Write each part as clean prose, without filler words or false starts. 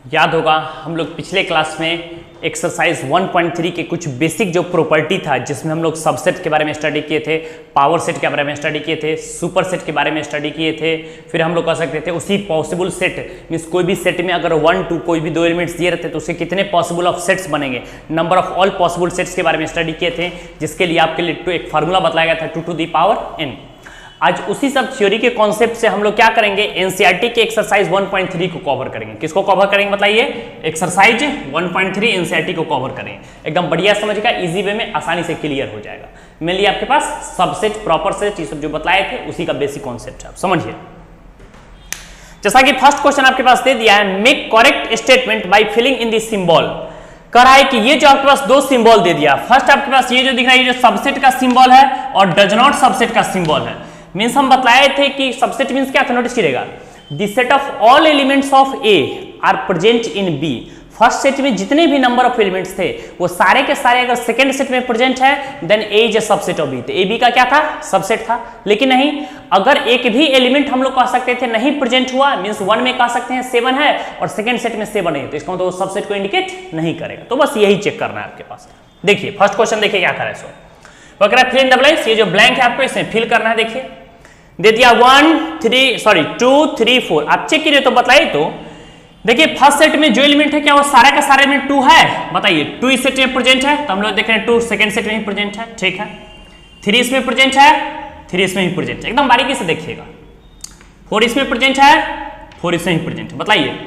याद होगा हम लोग पिछले क्लास में एक्सरसाइज 1.3 के कुछ बेसिक जो प्रॉपर्टी था जिसमें हम लोग सबसेट के बारे में स्टडी किए थे, पावर सेट के बारे में स्टडी किए थे, सुपर सेट के बारे में स्टडी किए थे। फिर हम लोग कह सकते थे उसी पॉसिबल सेट मीन्स कोई भी सेट में अगर 1 2 कोई भी दो एलिमेंट्स दिए रहते तो उसके कितने पॉसिबल ऑफ सेट्स बनेंगे, number of all possible sets के बारे में स्टडी किए थे, जिसके लिए आपके लिए एक फार्मूला बताया गया था 2 to the power n। आज उसी सब थ्योरी के कॉन्सेप्ट से हम लोग क्या करेंगे, एनसीईआरटी के एक्सरसाइज 1.3 को कवर करेंगे। किसको कवर करेंगे बताइए? एक्सरसाइज 1.3 एनसीईआरटी को कवर करेंगे। एकदम बढ़िया समझेगा, इजी वे में आसानी से क्लियर हो जाएगा। मेनली आपके पास सबसेट, प्रॉपर सेट, ये सब जो बताए थे उसी का बेसिक कॉन्सेप्ट है, आप समझिए। जैसा कि फर्स्ट क्वेश्चन आपके पास दे दिया है, make correct statement by filling in this symbol. कह रहा है कि ये जो आपके पास दो सिंबल दे दिया, फर्स्ट आपके पास ये जो दिख रहा है ये जो सबसेट का सिंबल है और डज नॉट सबसेट का सिंबल है। मीन्स हम बताए थे कि सबसेट मीन्स क्या था, नोटिस कीजिएगा, the set of all elements of A are present in B. First set में जितने भी नंबर ऑफ एलिमेंट्स थे वो सारे के सारे अगर सेकंड सेट में प्रेजेंट है then A is a subset of B. तो ए बी का क्या था, सबसेट था। लेकिन नहीं, अगर एक भी एलिमेंट हम लोग कह सकते थे नहीं प्रेजेंट हुआ, मीन्स 1 में कह सकते हैं 7 है और सेकंड सेट में 7 है, तो इसका मतलब सबसेट को इंडिकेट नहीं करेगा। तो बस यही चेक करना है आपके पास। देखिए फर्स्ट क्वेश्चन देखिए क्या करें, सो वो कह रहा है फिल इन द ब्लैंक्स। ये जो ब्लैंक है आपको इसमें फिल करना है। देखिए दे दिया 2 3 4। आप चेक कीजिए तो बताइए। तो देखिए फर्स्ट सेट में जो एलिमेंट है क्या वो सारा का सारा एलिमेंट 2 है, बताइए। 2 इस सेट में प्रेजेंट है तो हम लोग देख रहे हैं 2 सेकंड सेट में ही प्रेजेंट है, ठीक है। 3 इसमें प्रेजेंट है, 3 इसमें ही प्रेजेंट है, एकदम बारीकी से देखिएगा। 4 इसमें प्रेजेंट है, 4 इसमें ही प्रेजेंट है। बताइए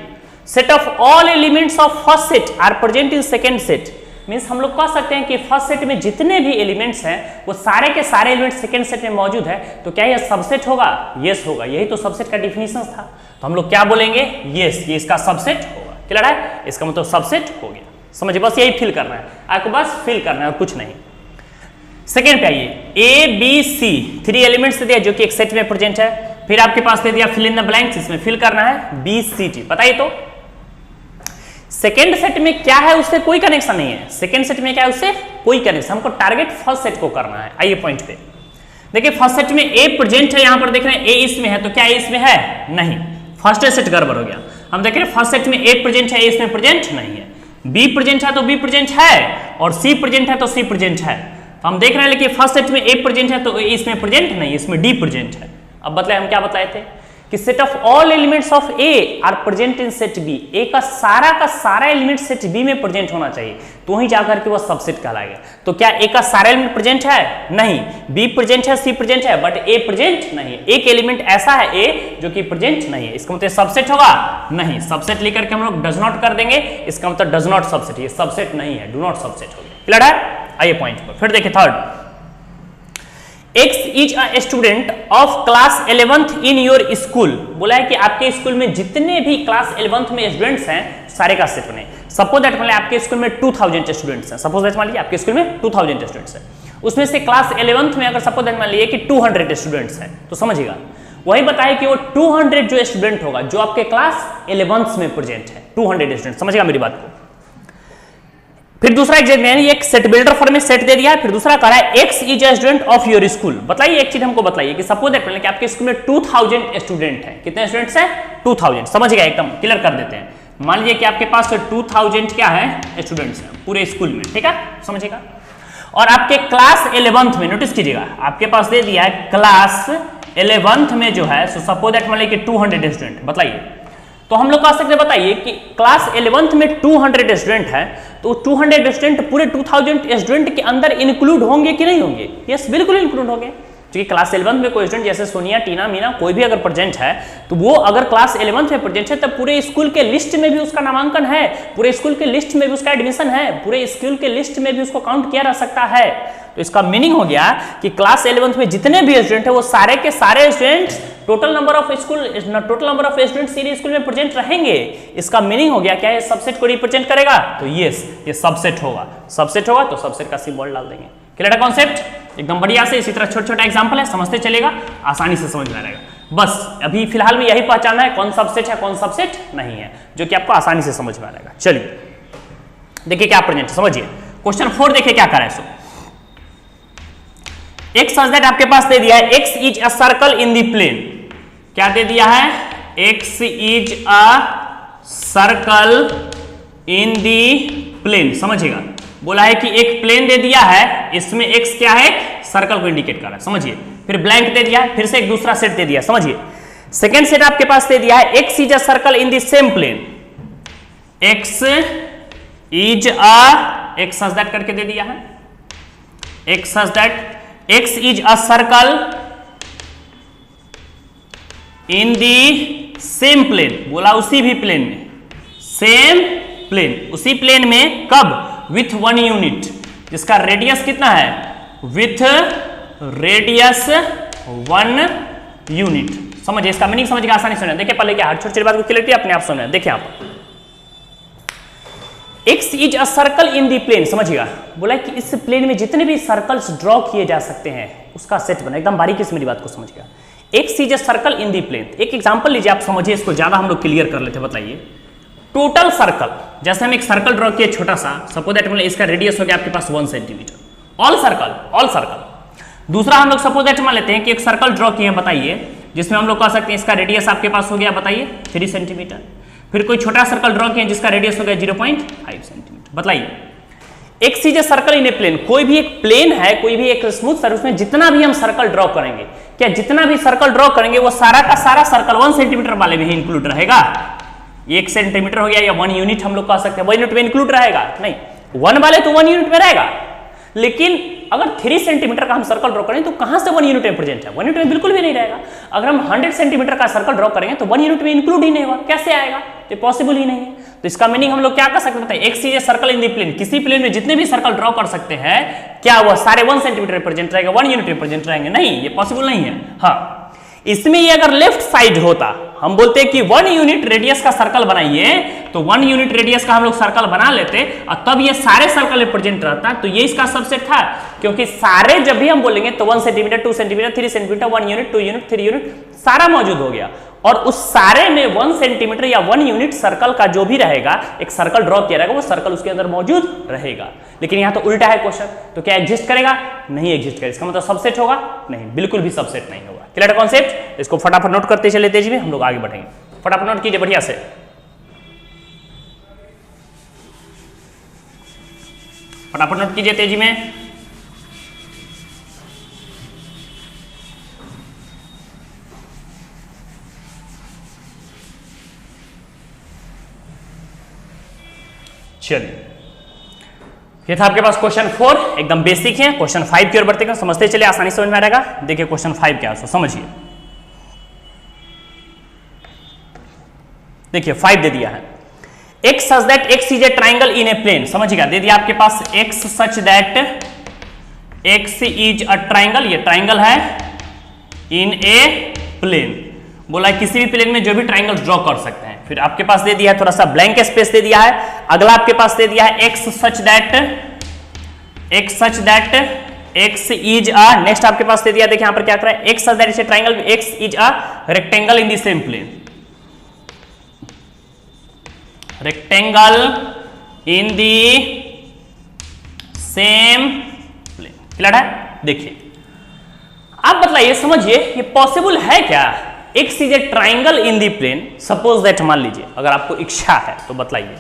set of all elements of first set are present in second set. Means हम लोग कह सकते हैं कि फर्स्ट सेट में जितने भी एलिमेंट्स हैं वो सारे के सारे एलिमेंट्स सेकंड सेट में मौजूद है, तो क्या यह सबसेट होगा? यस होगा। यही तो सबसेट का डिफिनीशन था। तो हम लोग क्या बोलेंगे, यस ये इसका सबसेट होगा। क्लियर है? इसका मतलब सबसेट हो गया। समझिए, बस यही फिल करना है आपको, बस फिल करना है और कुछ नहीं। सेकेंड पे आइए, ए बी सी 3 एलिमेंट्स दिया जो कि एक सेट में प्रेजेंट है। फिर आपके पास दे दिया फिल इन द ब्लैंक्स, इसमें फिल करना है बी सी टी। बताइए तो सेकेंड सेट में क्या है, उससे कोई कनेक्शन नहीं है। सेकेंड सेट में क्या है, उससे कोई कनेक्शन, हमको टारगेट फर्स्ट सेट को करना है। आइए पॉइंट पे देखिए, फर्स्ट सेट में ए प्रेजेंट है, यहां पर देख रहे हैं ए इसमें है, तो क्या ए इसमें है? नहीं, फर्स्ट सेट गड़बड़ हो गया। हम देख रहे हैं फर्स्ट सेट में ए प्रेजेंट है, ए इसमें प्रेजेंट नहीं है। बी प्रेजेंट है तो बी प्रेजेंट है, और सी प्रेजेंट है तो सी प्रेजेंट है। तो हम देख रहे हैं लेकिन फर्स्ट सेट में ए प्रेजेंट है तो ए इसमें प्रेजेंट नहीं, इसमें डी प्रेजेंट है। अब बतलाए हम क्या बताए थे कि set of all elements of A are present in set B. A का सारा एलिमेंट सेट बी में प्रेजेंट होना चाहिए, तो वहीं जाकर के वो सबसेट कहलाएगा। तो क्या ए का सारा एलिमेंट प्रेजेंट है? नहीं। बी प्रेजेंट है, सी प्रेजेंट है, बट ए प्रेजेंट नहीं है। एक एलिमेंट ऐसा है ए जो कि प्रेजेंट नहीं है, इसका मतलब सबसेट होगा? नहीं। सबसेट लेकर के हम लोग डज नॉट कर देंगे, इसका मतलब डज नॉट सबसेट, ये सबसेट नहीं है, डू नॉट सबसेट हो गया। क्लियर है? आइए पॉइंट पर फिर देखिए third, X is a student of class 11th in your school. बोला है कि आपके स्कूल में जितने भी क्लास 11th में स्टूडेंट्स हैं सारे का सेट बने। सपोज दैट मान लीजिए आपके स्कूल में 2000 स्टूडेंट्स हैं, सपोज दैट मान लीजिए आपके स्कूल में 2000 स्टूडेंट्स हैं, उसमें से क्लास 11th में अगर सपोज दैट मान लीजिए कि 200 स्टूडेंट्स हैं, तो समझिएगा वही बताए कि वो 200 जो स्टूडेंट होगा जो आपके क्लास 11th में प्रेजेंट है, 200 स्टूडेंट। समझिएगा मेरी बात को। फिर दूसरा एक सेट बिल्डर फॉर्म में सेट दे दिया है। फिर दूसरा कह रहा है x is a student of your school. बताइए एक चीज हमको बताइए कि सपोज दैट कि आपके स्कूल में 2000 स्टूडेंट हैं। कितने स्टूडेंट्स हैं? 2000। समझिएगा, एकदम क्लियर कर देते हैं। मान लीजिए कि आपके पास 2000 क्या है, स्टूडेंट्स हैं पूरे स्कूल में, ठीक है, समझिएगा। और आपके क्लास 11th में, नोटिस कीजिएगा, आपके पास दे दिया है क्लास 11th में जो है, सो सपोज दैट मान लीजिए कि 200 स्टूडेंट। बताइए तो हम लोग कह सकते हैं, बताइए कि क्लास 11th में 200 स्टूडेंट हैं, तो 200 स्टूडेंट पूरे 2000 स्टूडेंट के अंदर इंक्लूड होंगे कि नहीं होंगे? यस, बिल्कुल इंक्लूड होंगे। क्योंकि क्लास 11th में कोई स्टूडेंट जैसे सोनिया, टीना, मीना कोई भी अगर प्रेजेंट है तो वो अगर क्लास 11th में प्रेजेंट है तब पूरे स्कूल के लिस्ट में भी उसका नामांकन है, पूरे स्कूल के लिस्ट में भी उसका एडमिशन है, पूरे स्कूल के लिस्ट में भी उसको काउंट किया जा सकता है। तो इसका मीनिंग हो गया कि क्लास 11th में जितने भी स्टूडेंट है वो सारे के सारे students total number of students इस स्कूल में प्रेजेंट रहेंगे। इसका मीनिंग हो गया क्या है, सबसेट को रिप्रेजेंट करेगा, तो यस ये सबसेट होगा। सबसेट होगा तो सबसेट का सिंबल डाल देंगे। क्लियर है कॉन्सेप्ट? एकदम बढ़िया से। इसी तरह छोटा छोटा एग्जांपल है, समझते चलेगा, आसानी से समझ में आएगा। बस अभी फिलहाल में यही पहचानना है कौन सबसेट है कौन सबसेट नहीं है, जो कि आपको आसानी से समझ में आएगा। चलिए देखिए क्या प्रेजेंट है, समझिए। क्वेश्चन 4 देखिए क्या करें। सो एक सच दैट आपके पास दे दिया है x is a circle in the plane. क्या दे दिया है? x is a circle in the plane, समझिएगा, बोला है कि एक प्लेन दे दिया है, इसमें एक्स क्या है, सर्कल को इंडिकेट कर रहा है, समझिए, फिर ब्लैंक दे दिया है, फिर से एक दूसरा सेट दे दिया, समझिए, सेकेंड सेट आपके पास दे दिया है x is a circle in the same plane, x is a x such that करके दे दिया है, x such that x is a circle in the same plane, बोला उसी भी प्लेन में, सेम प्लेन, उसी प्लेन में, कब, विथ वन यूनिट, जिसका रेडियस कितना है, विथ रेडियस वन यूनिट, समझिए, इसका मीनिंग समझिए, आसानी से देखिए, पहले क्या, छोटी छोटी बात को क्लियरिटी अपने आप समझना, देखिए आप x is a circle in the plane, समझिएगा, बोला कि इस प्लेन में जितने भी सर्कल्स ड्रॉ किए जा सकते हैं उसका सेट बना, एकदम बारीकी से मेरी बात को समझिएगा, x is a circle in the plane, एक एग्जांपल लीजिए, आप समझिए, इसको ज्यादा हम लोग क्लियर कर लेते हैं, बताइए, टोटल सर्कल, जैसे हम एक सर्कल ड्रॉ किए छोटा सा, सपोज दैट मतलब इसका रेडियस हो गया आपके पास 1 सेंटीमीटर, ऑल सर्कल, दूसरा हम लोग सपोज दैट मान लेते हैं कि एक सर्कल ड्रॉ किए हैं, बताइए, जिसमें हम लोग कह सकते हैं इसका रेडियस आपके पास हो गया, बताइए 3 सेंटीमीटर, फिर कोई छोटा सर्कल ड्रॉ किए जिसका रेडियस हो गया 0.5 सेंटीमीटर, बताइए, x is a circle in a plane, कोई भी एक प्लेन है, कोई भी एक स्मूथ सर्फेस में जितना भी हम सर्कल ड्रॉ करेंगे, क्या जितना भी सर्कल ड्रॉ करेंगे वो सारा का सारा सर्कल 1 सेंटीमीटर वाले में ही इंक्लूड रहेगा, 1 सेंटीमीटर हो गया या 1 यूनिट हम लोग कह सकते हैं, 1 यूनिट में इंक्लूड रहेगा, नहीं, 1 वाले तो 1 यूनिट में रहेगा, लेकिन अगर 3 सेंटीमीटर का हम सर्कल ड्रॉ करें तो कहां से 1 यूनिट में प्रेजेंट है, 1 यूनिट में बिल्कुल भी नहीं रहेगा, अगर हम 100 सेंटीमीटर का सर्कल ड्रॉ करेंगे तो 1 यूनिट में इंक्लूड ही नहीं होगा, कैसे आएगा, तो पॉसिबल ही नहीं है, तो इसका मीनिंग हम लोग क्या कर सकते हैं, x is a circle in the plane, किसी प्लेन में जितने भी सर्कल ड्रॉ कर सकते हैं, क्या वह सारे 1 सेंटीमीटर प्रेजेंट रहेगा, 1 यूनिट में प्रेजेंट रहेंगे, नहीं, ये पॉसिबल नहीं है, हाँ, इसमें ये अगर लेफ्ट साइड होता, हम बोलते हैं कि 1 यूनिट रेडियस का सर्कल बनाइए, तो 1 यूनिट रेडियस का हम लोग सर्कल बना लेते और तब ये सारे सर्कल रिप्रेजेंट रहता, तो ये इसका सबसेट था, क्योंकि सारे जब भी हम बोलेंगे तो 1 centimetre, 2 centimetre, 3 centimetre, 1 unit, 2 unit, 3 unit, सारा मौजूद हो गया, और उस सारे में 1 सेंटीमीटर या 1 यूनिट सर्कल का जो भी रहेगा, एक सर्कल ड्रॉ किया रहेगा, वो सर्कल उसके अंदर मौजूद रहेगा, लेकिन यहां तो उल्टा है क्वेश्चन, तो क्या एग्जिस्ट करेगा, नहीं एग्जिस्ट करेगा, इसका मतलब सबसेट होगा, नहीं, बिल्कुल भी सबसेट नहीं होगा, क्लियर है कॉन्सेप्ट, इसको फटाफट नोट करते चले तेजी में, हम लोग आगे बढ़ेंगे, फटाफट नोट कीजिए बढ़िया से, फटाफट नोट कीजिए तेजी में, चलिए, ये था आपके पास क्वेश्चन 4, एकदम बेसिक है, क्वेश्चन 5 की ओर बढ़ते हैं, समझते चलिए, आसानी समझ में आ जाएगा, देखिए क्वेश्चन 5 क्या है, समझिए, देखिए 5 दे दिया है, x such that x is a triangle in a plane, समझिएगा, दे दिया आपके पास x such that x is a triangle, ये ट्राइंगल है, इन ए प्लेन, बोला है किसी भी प्लेन में जो भी ट्राइंगल ड्रॉ कर सकते हैं, फिर आपके पास दे दिया है थोड़ा सा ब्लैंक स्पेस दे दिया है, अगला आपके पास दे दिया है x such that x is a, next आपके पास दे दिया, देखिए यहां पर क्या कर रहा है, x such that is a triangle, x is a rectangle in the same plane, rectangle in the same plane, clear है, देखिए आप बतलाइए, समझिए, ये पॉसिबल है क्या, x is a triangle in the plane, suppose that मान लीजिए, अगर आपको इच्छा है तो बतलाइए,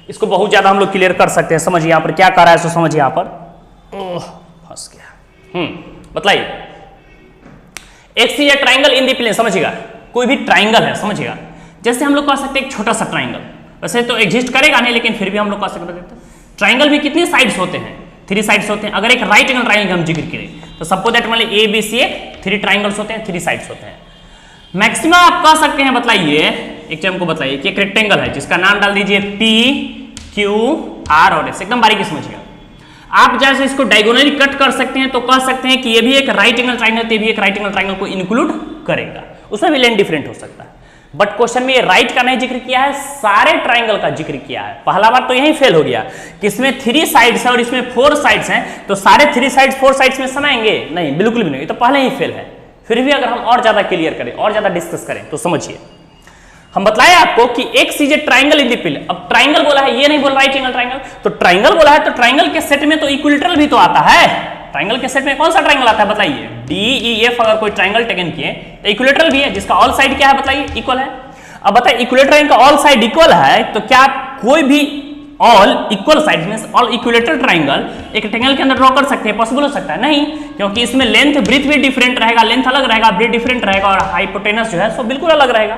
इसको बहुत ज्यादा हम लोग क्लियर कर सकते हैं, समझिए यहां पर क्या कर रहा है, सो समझिए यहां पर, फंस गया, बतलाइए, x is a triangle in the plane, समझिएगा, कोई भी ट्राइंगल है, समझिएगा, जैसे हम लोग कह सकते हैं एक छोटा सा ट्राइंगल, वैसे तो एग्जिस्ट करेगा नहीं, लेकिन फिर भी हम लोग कह सकते हैं, ट्राइंगल में कितने साइड्स होते हैं, 3 साइड्स होते हैं, अगर एक राइट एंगल ट्राइंगल हम जिक्र करें तो सपोज दैट मान लीजिए ABC 3 ट्राइंगल्स होते हैं, 3 साइड्स होते हैं, मैक्सिमम आप कह सकते हैं, बताइए एक चीज हमको बताइए कि एक रेक्टेंगल है जिसका नाम डाल दीजिए PQR और S, एकदम बारीकी समझिएगा, आप जैसे इसको डायगोनली कट कर सकते हैं तो कह सकते हैं कि ये भी एक राइट एंगल ट्राइंगल, ये भी एक राइट एंगल ट्राइंगल को इंक्लूड करेगा, उसमें भी लेंथ डिफरेंट हो सकता है, बट क्वेश्चन में ये राइट का नहीं जिक्र किया है, सारे ट्राइंगल का जिक्र किया है, पहला बार तो यही फेल हो गया कि इसमें 3 साइड्स है और इसमें 4 साइड्स हैं, तो सारे 3 साइड्स 4 साइड्स में समाएंगे, नहीं, बिल्कुल भी नहीं, तो पहले ही फेल है, फिर भी अगर हम और ज्यादा क्लियर करें और ज्यादा डिस्कस करें तो समझिए, हम बताएं आपको कि x is a triangle in the plane, अब ट्राइंगल बोला है, ये नहीं बोल राइट एंगल ट्राइंगल, तो ट्राइंगल बोला है तो ट्राइंगल के सेट में तो इक्विलेटरल भी तो आता है, ट्राइंगल के सेट में कौन सा ट्राइंगल आता है, बताइए, DEF अगर कोई ट्राइंगल टेकन किए तो इक्विलेटरल भी है, जिसका ऑल साइड क्या है, बताइए, इक्वल है, अब बताइए इक्विलेटरल ट्रायंगल का ऑल साइड इक्वल है, तो क्या कोई भी all equal side means all equilateral triangle एक रेक्टेंगल के अंदर ड्रॉ कर सकते हैं? पॉसिबल हो सकता है? नहीं, क्योंकि इसमें लेंथ ब्रीथ भी डिफरेंट रहेगा, लेंथ अलग रहेगा, ब्रीथ डिफरेंट रहेगा और हाइपोटेनस जो है सो बिल्कुल अलग रहेगा।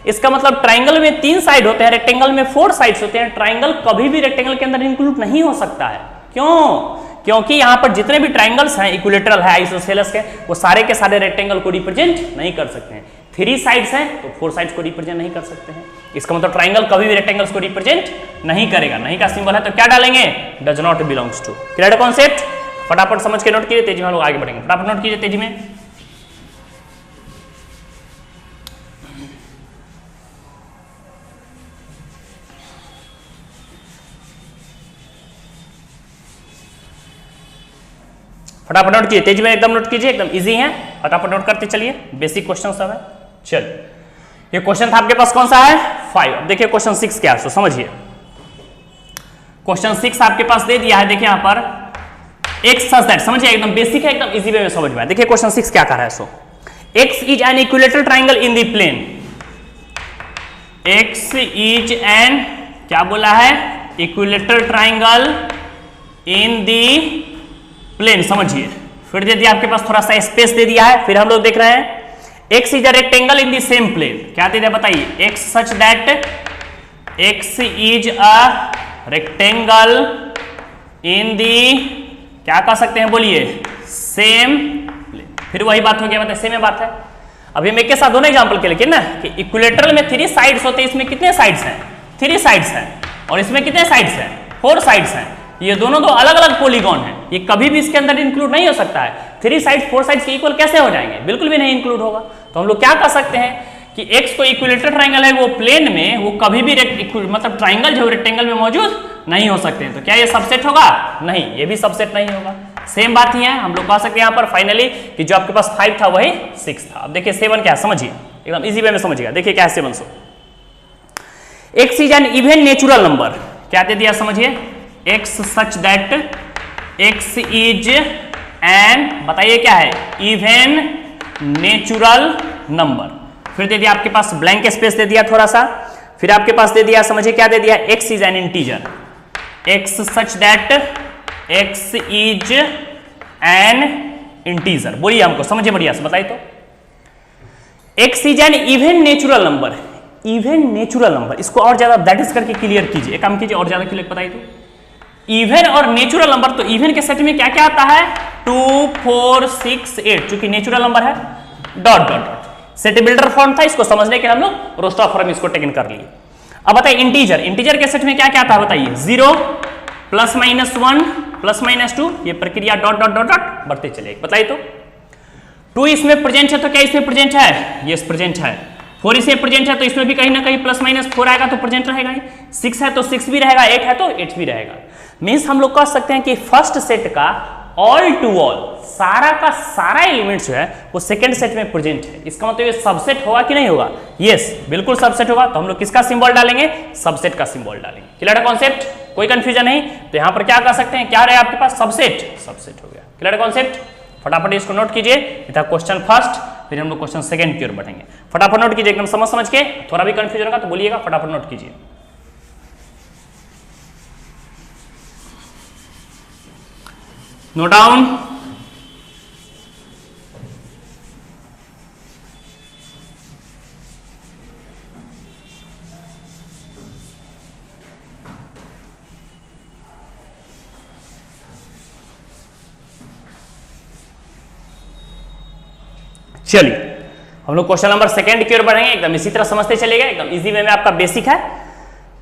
इसका मतलब ट्रायंगल में 3 साइड होते हैं, रेक्टेंगल में 4 साइड्स होते हैं। ट्रायंगल कभी भी रेक्टेंगल के अंदर इंक्लूड नहीं हो सकता है। क्यों? क्योंकि यहां पर जितने भी ट्रायंगल्स हैं इक्विलेटरल है आइसोसेलेस के, वो सारे के सारे रेक्टेंगल को रिप्रेजेंट नहीं कर सकते हैं। 3 साइड्स हैं तो 4 साइड्स को रिप्रेजेंट नहीं कर सकते हैं। इसका मतलब ट्रायंगल कभी भी रेक्टेंगल्स को रिप्रेजेंट नहीं करेगा। नहीं का सिंबल है तो क्या डालेंगे? Does not belongs to. Clear concept? फटाफट समझ के नोट कीजिए, तेजी में हम लोग आगे बढ़ेंगे। फटाफट नोट कीजिए तेजी में। फटाफट नोट कीजिए, तेजी में एकदम नोट कीजिए, एकदम इजी है, फटाफट नोट करते चलिए। बेसिक क्वेश्चन सब है। चलिए, ये क्वेश्चन था आपके पास कौन सा है? 5। अब देखिए क्वेश्चन 6 क्या है, सो समझिए। क्वेश्चन 6 आपके पास दे दिया है, देखिए यहां पर एक्स सच दैट, समझिए एकदम बेसिक है, एकदम इजी वे में समझ में आए। देखिए क्वेश्चन 6 क्या कर रहा है, so x is an equilateral triangle in the plane. X is an क्या बोला है? Equilateral triangle in the plane. समझिए, फिर दे दिया आपके पास थोड़ा सा स्पेस दे दिया है। फिर हम लोग देख रहे हैं x is a rectangle in the same plane. क्या दे दिया बताइए? X such that x is a rectangle in the क्या कह सकते हैं बोलिए? Same plane. फिर वही बात हो गया, बताइए सेम बात है। अभी हम एक के साथ दोनों एग्जांपल के लिए ना कि इक्विलेटरल में 3 साइड्स होते हैं, इसमें कितने साइड्स हैं? 3 साइड्स हैं। और इसमें कितने साइड्स हैं? 4 साइड्स हैं। ये दोनों दो अलग अलग पॉलीगॉन हैं, ये कभी भी इसके अंदर इंक्लूड नहीं हो सकता है। 3 साइड्स 4 साइड्स के इक्वल कैसे हो जाएंगे? बिल्कुल भी नहीं इंक्लूड होगा। तो हम लोग क्या कर सकते हैं कि एक्स को इक्विलेटरल ट्रायंगल है वो प्लेन में, वो कभी भी मतलब ट्रायंगल जो रेक्टेंगल में मौजूद नहीं हो सकते हैं। तो क्या ये सबसेट होगा? नहीं, ये भी सबसेट नहीं होगा। सेम बात ही है, हम लोग कह सकते हैं यहां पर फाइनली कि जो आपके पास 5 था वही 6 था। अब देखिए 7 क्या है, समझिए एकदम इजी वे में समझिएगा। देखिए क्या है 7 so x is an even natural number. क्या दे दिया समझिए? X such that x is an, बताइए क्या है? Even natural number. फिर दे दिया आपके पास ब्लैंक स्पेस दे दिया थोड़ा सा। फिर आपके पास दे दिया, समझिए क्या दे दिया? X is N integer. X such that x is N integer. बोलिए हमको, समझिए बढ़िया से बताइए तो। X is an even natural number. Even natural number, इसको और ज्यादा दैट इज करके क्लियर कीजिए, काम कीजिए और ज्यादा क्लियर बताइए तो। इवन और नेचुरल नंबर, तो इवन के सेट में क्या क्या आता है? 2, 4, 6, 8, चूंकि नेचुरल नंबर है। Dot dot dot set builder form था, इसको समझने के हम लोग रोस्टर फॉर्म इसको टेकन कर लिए। अब बताइए इंटीजर, इंटीजर के सेट में क्या क्या आता है बताइए? 0, +-1, +-2, ये प्रक्रिया डॉट डॉट डॉट डॉट बढ़ते चले। बताइए तो 2 इसमें प्रेजेंट है तो क्या इसमें प्रेजेंट है? यस प्रेजेंट है। 4 इसमें प्रेजेंट है तो इसमें भी कहीं ना कहीं +-4 आएगा तो प्रेजेंट रहेगा ही। 6 है तो 6 भी रहेगा, 8 है तो 8 भी रहेगा। मीन्स हम लोग कह सकते हैं कि फर्स्ट सेट का ऑल टू ऑल सारा का सारा एलिमेंट्स जो है वो सेकंड सेट में प्रेजेंट है। इसका मतलब ये सबसेट होगा कि नहीं होगा? यस बिल्कुल सबसेट होगा। तो हम लोग किसका सिंबल डालेंगे? सबसेट का सिंबल डालेंगे। क्लियर है कॉन्सेप्ट? कोई कंफ्यूजन नहीं। तो यहां पर क्या कर सकते हैं? क्या रहे आपके पास? सबसेट, सबसेट हो गया। क्लियर है कॉन्सेप्ट? फटाफट इसको नोट कीजिए। ये था क्वेश्चन फर्स्ट, फिर हम लोग क्वेश्चन सेकंड की ओर बढ़ेंगे। फटाफट नोट कीजिए, एकदम समझ समझ के। थोड़ा भी कंफ्यूजन होगा तो बोलिएगा, फटाफट नोट कीजिए। Note down. चलिए हम लोग क्वेश्चन नंबर सेकंड की ओर बढ़ेंगे। एकदम इसी तरह समझते चलेगा, एकदम इजी वे में आपका बेसिक है,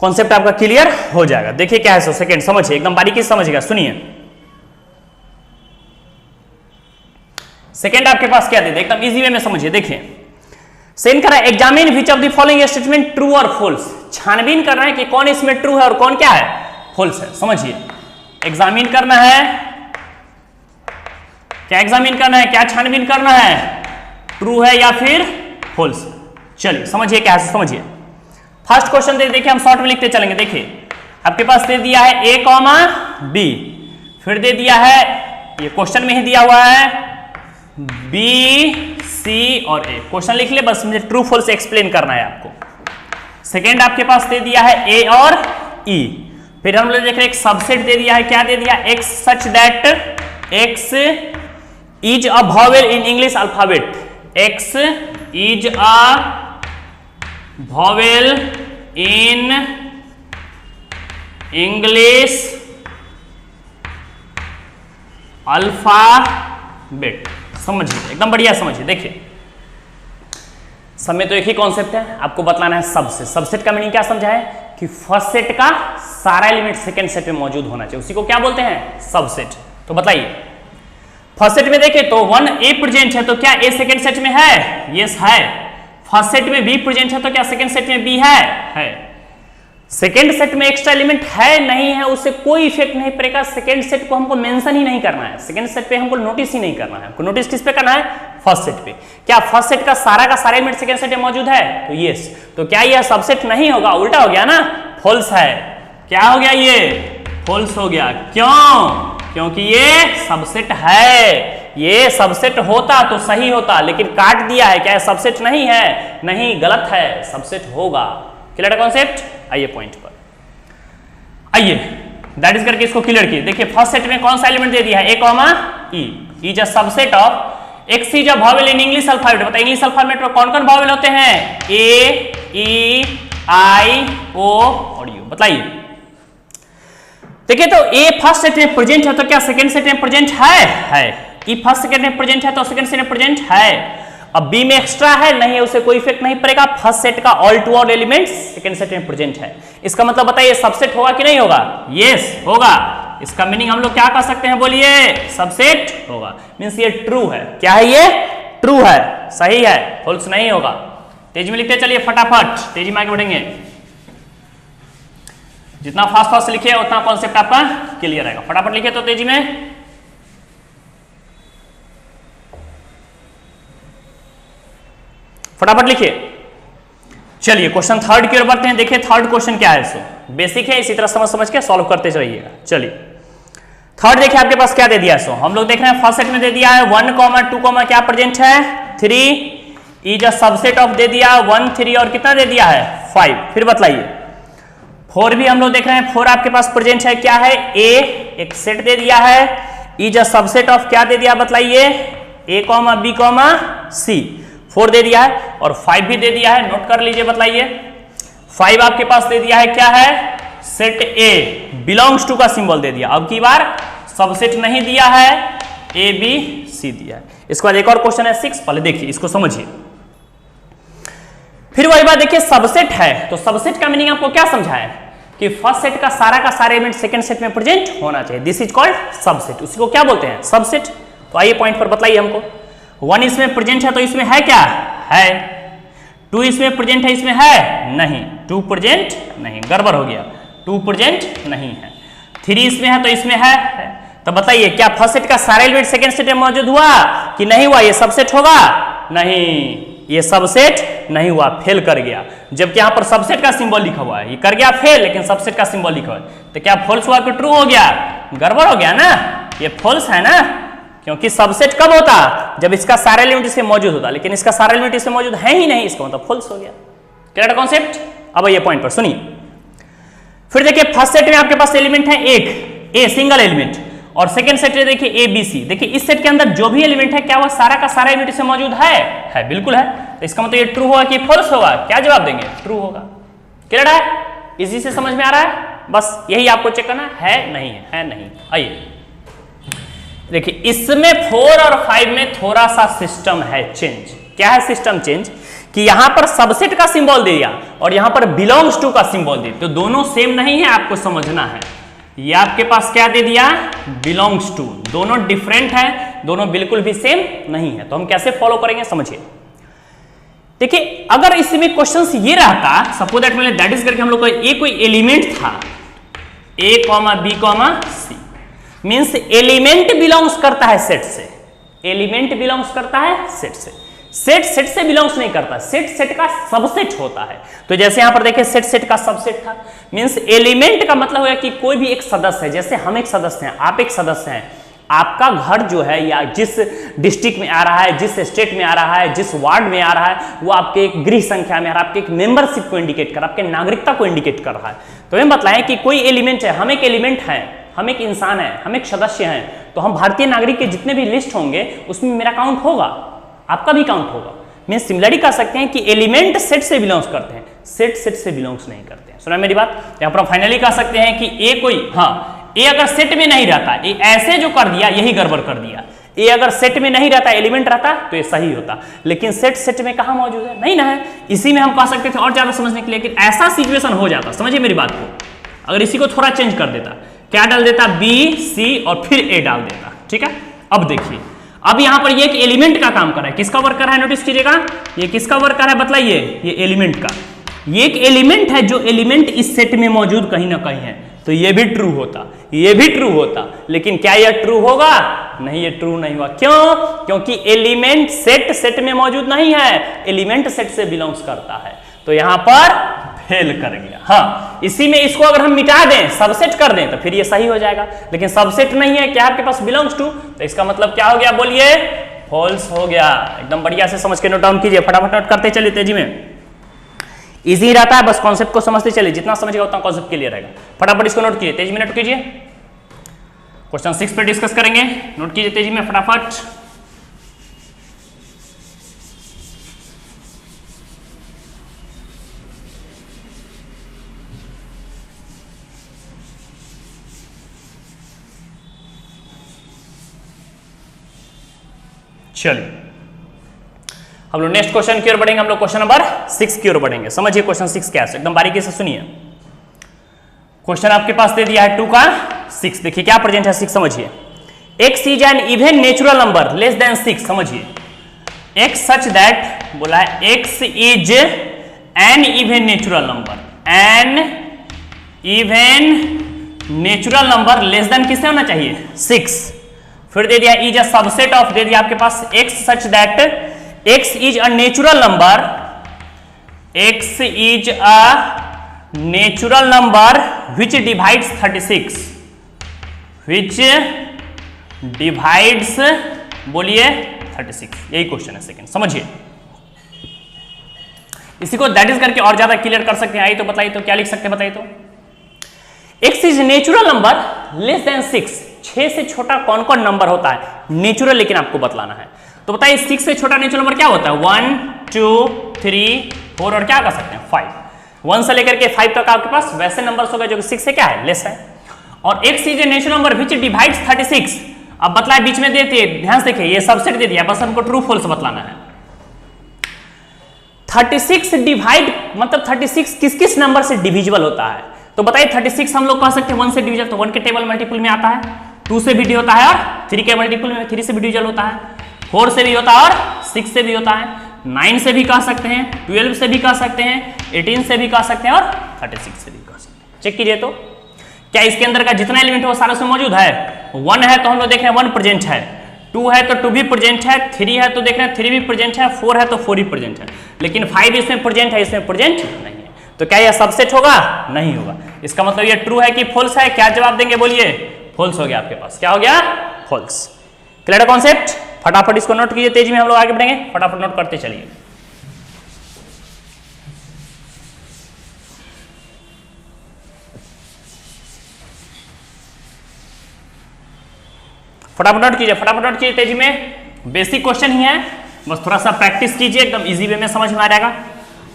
कॉन्सेप्ट आपका क्लियर हो जाएगा। देखिए क्या है सो सेकंड, समझिए एकदम बारीकी से समझिएगा, सुनिए। सेकंड आपके पास क्या दे, एकदम इजी वे में समझिए। देखिए सेंड करा examine which of the following statement true और फॉल्स। छानबीन करना है कि कौन इसमें ट्रू है और कौन क्या है? फॉल्स है। समझिए एग्जामिन करना है, क्या एग्जामिन करना है, क्या छानबीन करना है? ट्रू है या फिर फॉल्स। चलिए समझिए क्या है, समझिए। फर्स्ट क्वेश्चन देखिए हम शॉर्ट में लिखते चलेंगे। देखिए आपके पास दे दिया है A, B, फिर दे दिया है, ये क्वेश्चन में ही दिया हुआ है B, C और A। क्वेश्चन लिख ले, बस मुझे ट्रू फॉल्स एक्सप्लेन करना है आपको। सेकेंड आपके पास दे दिया है ए और ई। फिर हम लोग देख रहे हैं एक सबसेट दे दिया है, क्या दे दिया, x such that x is a vowel in English alphabet, x is a vowel in English alphabet. समझिए, एकदम बढ़िया समझिए। देखिए सब में तो एक ही कॉन्सेप्ट है, आपको बतलाना है सबसेट। सबसेट का मीनिंग क्या समझा है कि फर्स्ट सेट का सारा एलिमेंट सेकंड सेट में मौजूद होना चाहिए, उसी को क्या बोलते हैं, सबसेट। तो बताइए फर्स्ट सेट में देखें तो 1 ए प्रेजेंट है, तो क्या ए सेकंड सेट में है, यस है। फर्स्ट सेट में बी प्रेजेंट है, तो क्या सेकंड सेट में बी है। सेकेंड सेट में एक्स्ट्रा एलिमेंट है नहीं है, उससे कोई इफेक्ट नहीं पड़ेगा। सेकेंड सेट को हमको मेंशन ही नहीं करना है, सेकेंड सेट पे हमको नोटिस ही नहीं करना है। हमको नोटिस किस पे करना है, फर्स्ट सेट पे। क्या फर्स्ट सेट का सारा एलिमेंट सेकेंड सेट में मौजूद है, तो यस। तो क्या यह सबसेट नहीं होगा, उल्टा हो गया ना, फॉल्स है। क्या हो गया, ये फॉल्स हो गया। क्यों, क्योंकि ये सबसेट है। ये सबसेट होता तो सही होता, लेकिन काट दिया है, क्या सबसेट नहीं है, नहीं, गलत है, सबसेट होगा। Clear concept. आइए पॉइंट पर आइए, दैट इज करके इसको क्लियर किए। देखिए फर्स्ट सेट में कौन सा एलिमेंट दे दिया है, a comma e is a subset of x is a vowel in English alphabet. बताइए इंग्लिश अल्फाबेट में कौन कौन वॉवेल होते हैं, ए ई आई ओ और यू। बताइए देखिए तो ए फर्स्ट सेट में प्रेजेंट है, तो क्या सेकंड सेट में प्रेजेंट है। ई फर्स्ट सेट में प्रेजेंट है, तो सेकंड सेट में प्रेजेंट है। अब बी में एक्स्ट्रा है, नहीं है, उसे कोई इफेक्ट नहीं पड़ेगा। फर्स्ट सेट का all to all elements second set में प्रेजेंट है। इसका मतलब बताइए सबसेट होगा कि नहीं होगा, यस होगा। इसका मीनिंग हम लोग क्या कर सकते हैं, बोलिए, सबसेट होगा। मींस ये ट्रू है। क्या है, ये ट्रू है, सही है, फॉल्स नहीं होगा। तेजी में लिखते चलिए फटाफट, तेजी में आगे बढ़ेंगे। जितना फास्ट लिखिए उतना कॉन्सेप्ट आपका क्लियर रहेगा। फटाफट लिखिए तो तेजी में। फटाफट लिखिए। चलिए क्वेश्चन थर्ड की ओर बढ़ते हैं। देखिए थर्ड क्वेश्चन क्या है, सो बेसिक है, इसी तरह समझ के सॉल्व करते रहिएगा। चलिए थर्ड देखिए आपके पास क्या दे दिया है। सो हम लोग देख रहे हैं फर्स्ट सेट में दे दिया है 1, 2, क्या प्रेजेंट है, 3 इज अ सबसेट ऑफ दे दिया 1, 3 और कितना दे दिया है, 5। फिर बताइए 4 भी हम लोग देख रहे हैं, 4 आपके पास प्रेजेंट है, क्या है, ए एक सेट दे दिया है, इज अ सबसेट ऑफ क्या दे दिया, बताइए, ए कॉमा बी कॉमा सी। 4 दे दिया है और 5 भी दे दिया है, नोट कर लीजिए। बताइए 5 आपके पास दे दिया है, क्या है, सेट ए बिलोंग्स टू का सिंबल दे दिया। अब की बार सबसेट नहीं दिया है, ए बी सी दिया है। इसके बाद एक और क्वेश्चन है 6, पहले देखिए इसको समझिए। फिर वही बात देखिए सबसेट है, तो सबसेट का मीनिंग आपको क्या समझा है कि फर्स्ट सेट का सारा एलिमेंट सेकंड सेट में प्रेजेंट होना चाहिए, दिस इज कॉल्ड सबसेट। उसी को क्या बोलते हैं, सबसेट। तो आइए पॉइंट पर बताइए हमको। 1 इसमें प्रेजेंट है, तो इसमें है क्या, है। 2 इसमें प्रेजेंट है, इसमें है नहीं, 2 प्रेजेंट नहीं, गड़बड़ हो गया, 2 प्रेजेंट नहीं है। 3 इसमें है, तो इसमें है। तो बताइए क्या फर्स्ट सेट का सारा एलिमेंट सेकंड सेट में मौजूद हुआ कि नहीं हुआ, ये सबसेट होगा, नहीं, ये सबसेट नहीं हुआ, फेल कर गया। जबकि यहां पर सबसेट का सिंबल लिखा हुआ है, ये कर गया फेल, लेकिन सबसेट का सिंबल लिखा हुआ है, तो क्या फॉल्स हुआ कि ट्रू हो गया, गड़बड़ हो गया ना, ये फॉल्स है ना। क्योंकि सबसेट कब होता, जब इसका सारा एलिमेंट इसमें मौजूद होता, लेकिन इसका सारा एलिमेंट इसमें मौजूद है ही नहीं, इसका मतलब फॉल्स हो गया। Clear concept. अब ये पॉइंट पर सुनिए। फिर देखिए फर्स्ट सेट में आपके पास एलिमेंट है एक, ए सिंगल एलिमेंट, और सेकंड सेट में देखिए ए बी सी। देखिए इस सेट के अंदर जो भी एलिमेंट है, क्या वो सारा का सारा एलिमेंट इसमें मौजूद है, बिल्कुल है। तो इसका मतलब ये ट्रू होगा कि फॉल्स होगा, क्या जवाब देंगे, ट्रू होगा। क्लियर है, इजी से समझ में आ रहा है, बस यही आपको चेक करना है, नहीं है नहीं। आइए देखिए इसमें 4 और 5 में थोड़ा सा सिस्टम है चेंज। क्या है सिस्टम चेंज, कि यहां पर सबसेट का सिंबल दे दिया और यहां पर बिलोंग्स टू का सिंबल दे, तो दोनों सेम नहीं है, आपको समझना है। ये आपके पास क्या दे दिया, बिलोंग्स टू, दोनों डिफरेंट है, दोनों बिल्कुल भी सेम नहीं है। तो हम कैसे फॉलो करेंगे, समझिए। देखिए अगर इसमें क्वेश्चन ये रहता, सपोज दैट मतलब दैट इज करके हम लोग का ये कोई एलिमेंट था, ए कॉमा बी कॉमा सी, मीन्स एलिमेंट बिलोंग्स करता है सेट से, एलिमेंट बिलोंग्स करता है सेट से, सेट सेट से बिलोंग्स नहीं करता, सेट सेट का सबसेट होता है। तो जैसे यहां पर देखिए सेट सेट का सबसेट था, मीन्स एलिमेंट का मतलब है कि कोई भी एक सदस्य है, जैसे हम एक सदस्य हैं, आप एक सदस्य हैं, आपका घर जो है या जिस डिस्ट्रिक्ट में आ रहा है, जिस स्टेट में आ रहा है, जिस वार्ड में आ रहा है, वो आपके एक गृह संख्या में, आपके एक मेंबरशिप को इंडिकेट कर रहा है, आपके नागरिकता को इंडिकेट कर रहा है। तो हम बताएं कि कोई एलिमेंट है, हम एक एलिमेंट हैं, हम एक इंसान है, हम एक सदस्य हैं, तो हम भारतीय नागरिक के जितने भी लिस्ट होंगे उसमें मेरा काउंट होगा, आपका भी काउंट होगा। मैं सिमिलरली कह सकते हैं कि एलिमेंट सेट से बिलोंग्स करते हैं, सेट से बिलोंग्स नहीं करते हैं। सुना मेरी बात? यहाँ पर हम फाइनली कह सकते हैं कि ए कोई, हाँ ए अगर सेट में नहीं रहता, ए ऐसे जो कर दिया यही गड़बड़ कर दिया। ए अगर सेट में नहीं रहता, एलिमेंट रहता तो ये सही होता, लेकिन सेट में कहाँ मौजूद है? नहीं ना है। इसी में हम कह सकते थे और ज्यादा समझने के लिए, लेकिन ऐसा सिचुएशन हो जाता, समझिए मेरी बात को, अगर इसी को थोड़ा चेंज कर देता, क्या डाल देता? बी सी और फिर ए डाल देता। ठीक है, अब देखिए, अब यहां पर ये एक एलिमेंट का काम कर रहा है। किसका वर्क कर रहा है? नोटिस कीजिएगा, ये किसका वर्क कर रहा है बतलाइए? ये एलिमेंट का। ये एक एलिमेंट है, जो एलिमेंट इस सेट में मौजूद कहीं ना कहीं है, तो ये भी ट्रू होता, ये भी ट्रू होता, लेकिन क्या यह ट्रू होगा? नहीं, ये ट्रू नहीं हुआ। क्यों? क्योंकि एलिमेंट सेट में मौजूद नहीं है, एलिमेंट सेट से बिलोंग्स करता है, तो यहां पर फेल कर गया। हाँ, इसी में इसको अगर हम मिटा दें, सबसेट कर दें, तो फिर ये सही हो जाएगा, लेकिन सबसेट नहीं है, क्या आपके पास बिलोंग्स टू, तो इसका मतलब क्या हो गया? बोलिए, फॉल्स हो गया। एकदम बढ़िया से समझ के नोट डाउन कीजिए, फटाफट नोट करते चलिए तेजी में। इजी रहता है, बस कॉन्सेप्ट को समझते चलिए, जितना समझेगा उतना कॉन्सेप्ट क्लियर रहेगा। फटाफट इसको नोट कीजिए, तेजी में नोट कीजिए। क्वेश्चन 6 पे डिस्कस करेंगे, नोट कीजिए तेजी में फटाफट। चलिए, हम लोग नेक्स्ट क्वेश्चन की ओर बढ़ेंगे। हम लोग क्वेश्चन नंबर 6 की ओर बढ़ेंगे। समझिए क्वेश्चन 6 क्या है, एकदम बारीकी से सुनिए। क्वेश्चन आपके पास दे दिया है 2 का 6। देखिए क्या प्रेजेंट है 6, समझिए। x is an even natural number less than 6। समझिए, x सच दैट, बोला है x is an even natural number, an even natural number less than किससे होना चाहिए? 6। फिर दे दिया इज अ सबसेट ऑफ, दे दिया आपके पास x such that x is a natural number, x is a natural number which divides 36, which divides, बोलिए 36। यही क्वेश्चन है सेकंड। समझिए, इसी को दैट इज करके और ज्यादा क्लियर कर सकते हैं। आई तो बताइए, तो क्या लिख सकते हैं बताइए तो? x is natural number less than 6। 6 से छोटा कौन कौन नंबर होता है नेचुरल, लेकिन आपको बतलाना है। तो बताइए 6 से छोटा नेचुरल नंबर क्या होता है? 1 2 3 4 और क्या कर सकते हैं? 5। 1 से लेकर के 5 तक आपके पास वैसे नंबर्स हो गए जो कि 6 से क्या है? लेस है। और x is a natural number which divides 36। अब बतलाए बीच में देते, ध्यान से देखिए, ये सबसेट दे दिया, बस हमको ट्रू फॉल्स बतलाना है। 36 डिवाइड मतलब 36 किस किस नंबर से डिविजिबल होता है? तो बताइए 36 हम लोग कह सकते हैं 1 से डिविजिबल, तो 1 के टेबल मल्टीपल में आता है, 2 से भी होता है, और 3 के मल्टीपल में 3 से भी डिविजिबल होता है, 4 से भी होता है और 6 से भी होता है, 9 से भी कह सकते हैं, 12 से भी कह सकते हैं, 18 से भी कह सकते हैं और 36 से भी कह सकते हैं। चेक कीजिए तो क्या इसके अंदर का जितना एलिमेंट है वो सारा उसमें मौजूद है? 1 है तो हम लोग देख रहे हैं 1 प्रेजेंट है, 2 है तो 2 भी प्रेजेंट है, 3 है तो देख रहे हैं 3 भी प्रेजेंट है, 4 है तो 4 ही प्रेजेंट है, लेकिन 5 इसमें प्रेजेंट है, इसमें प्रेजेंट नहीं है। तो क्या यह सबसेट होगा? नहीं होगा। इसका मतलब ये ट्रू है कि फॉल्स है? क्या जवाब देंगे बोलिए? फॉल्स हो गया आपके पास। क्या हो गया? फॉल्स। Clear concept? फटाफट इसको नोट कीजिए, तेजी में हम लोग आगे बढ़ेंगे, फटाफट नोट करते चलिए। फटाफट नोट कीजिए, फटाफट नोट कीजिए तेजी में। बेसिक क्वेश्चन ही है, बस थोड़ा सा प्रैक्टिस कीजिए, एकदम इजी वे में समझ में आ जाएगा।